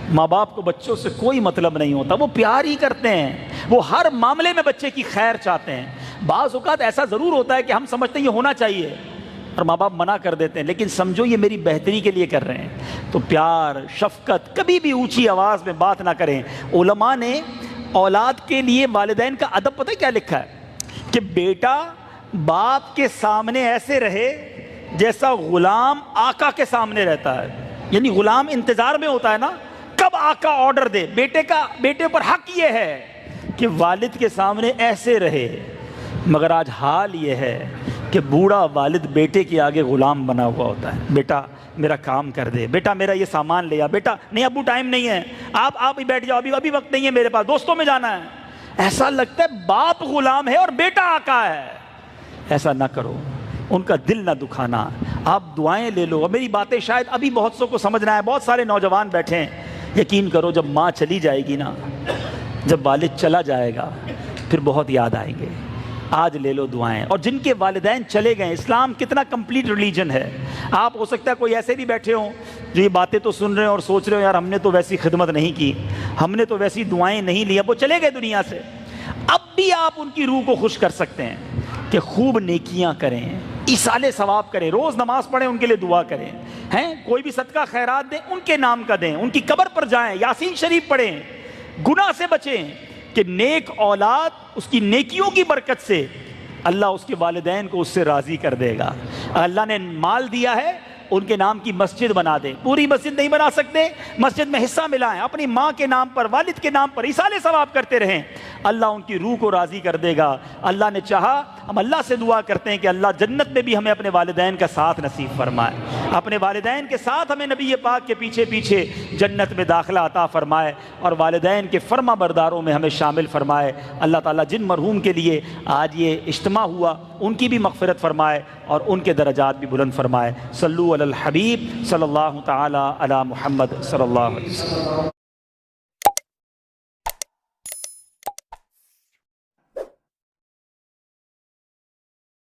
ماں باپ کو بچوں سے کوئی مطلب نہیں ہوتا, وہ پیار ہی کرتے ہیں, وہ ہر معاملے میں بچے کی خیر چاہتے ہیں. بعض اوقات ایسا ضرور ہوتا ہے کہ ہم سمجھتے ہیں یہ ہونا چاہیے اور ماں باپ منع کر دیتے ہیں, لیکن سمجھو یہ میری بہتری کے لیے کر رہے ہیں. تو پیار, شفقت, کبھی بھی اونچی آواز میں بات نہ کریں. علماء نے اولاد کے لیے والدین کا ادب پتہ ہے کیا لکھا ہے کہ بیٹا باپ کے سامنے ایسے رہے جیسا غلام آقا کے سامنے رہتا ہے. یعنی غلام انتظار میں ہوتا ہے نا کب آقا آرڈر دے. بیٹے پر حق یہ ہے کہ والد کے سامنے ایسے رہے. مگر آج حال یہ ہے کہ بوڑھا والد بیٹے کے آگے غلام بنا ہوا ہوتا ہے. بیٹا میرا کام کر دے, بیٹا میرا یہ سامان لے آ, بیٹا نہیں ابو ٹائم نہیں ہے, آپ ہی بیٹھ جاؤ, ابھی وقت نہیں ہے میرے پاس, دوستوں میں جانا ہے. ایسا لگتا ہے باپ غلام ہے اور بیٹا آقا ہے. ایسا نہ کرو, ان کا دل نہ دکھانا. آپ دعائیں لے لو. میری باتیں شاید ابھی بہت سو کو سمجھنا ہے, بہت سارے نوجوان بیٹھے ہیں. یقین کرو جب ماں چلی جائے گی نا, جب والد چلا جائے گا پھر بہت یاد آئیں گے. آج لے لو دعائیں. اور جن کے والدین چلے گئے, اسلام کتنا کمپلیٹ ریلیجن ہے. آپ ہو سکتا ہے کوئی ایسے بھی بیٹھے ہوں جو یہ باتیں تو سن رہے ہیں اور سوچ رہے ہو یار ہم نے تو ویسی خدمت نہیں کی, ہم نے تو ویسی دعائیں نہیں لی, اب وہ چلے گئے دنیا سے. اب بھی آپ ان کی روح کو خوش کر سکتے ہیں کہ خوب نیکیاں کریں, ایصال ثواب کریں, روز نماز پڑھیں, ان کے لیے دعا کریں, کوئی بھی صدقہ خیرات دیں ان کے نام کا دیں, ان کی قبر پر جائیں, یاسین شریف پڑھیں, گناہ سے بچیں. کہ نیک اولاد اس کی نیکیوں کی برکت سے اللہ اس کے والدین کو اس سے راضی کر دے گا. اللہ نے مال دیا ہے ان کے نام کی مسجد بنا دیں. پوری مسجد نہیں بنا سکتے, مسجد میں حصہ ملائیں, اپنی ماں کے نام پر, والد کے نام پر ایصال ثواب کرتے رہیں. اللہ ان کی روح کو راضی کر دے گا. اللہ نے چاہا, ہم اللہ سے دعا کرتے ہیں کہ اللہ جنت میں بھی ہمیں اپنے والدین کا ساتھ نصیب فرمائے, اپنے والدین کے ساتھ ہمیں نبی پاک کے پیچھے پیچھے جنت میں داخلہ عطا فرمائے, اور والدین کے فرما برداروں میں ہمیں شامل فرمائے. اللہ تعالیٰ جن مرحوم کے لیے آج یہ اجتماع ہوا ان کی بھی مغفرت فرمائے اور ان کے درجات بھی بلند فرمائے. صلو علی الحبیب صلی اللہ تعالی علی محمد صلی اللہ علیہ وسلم.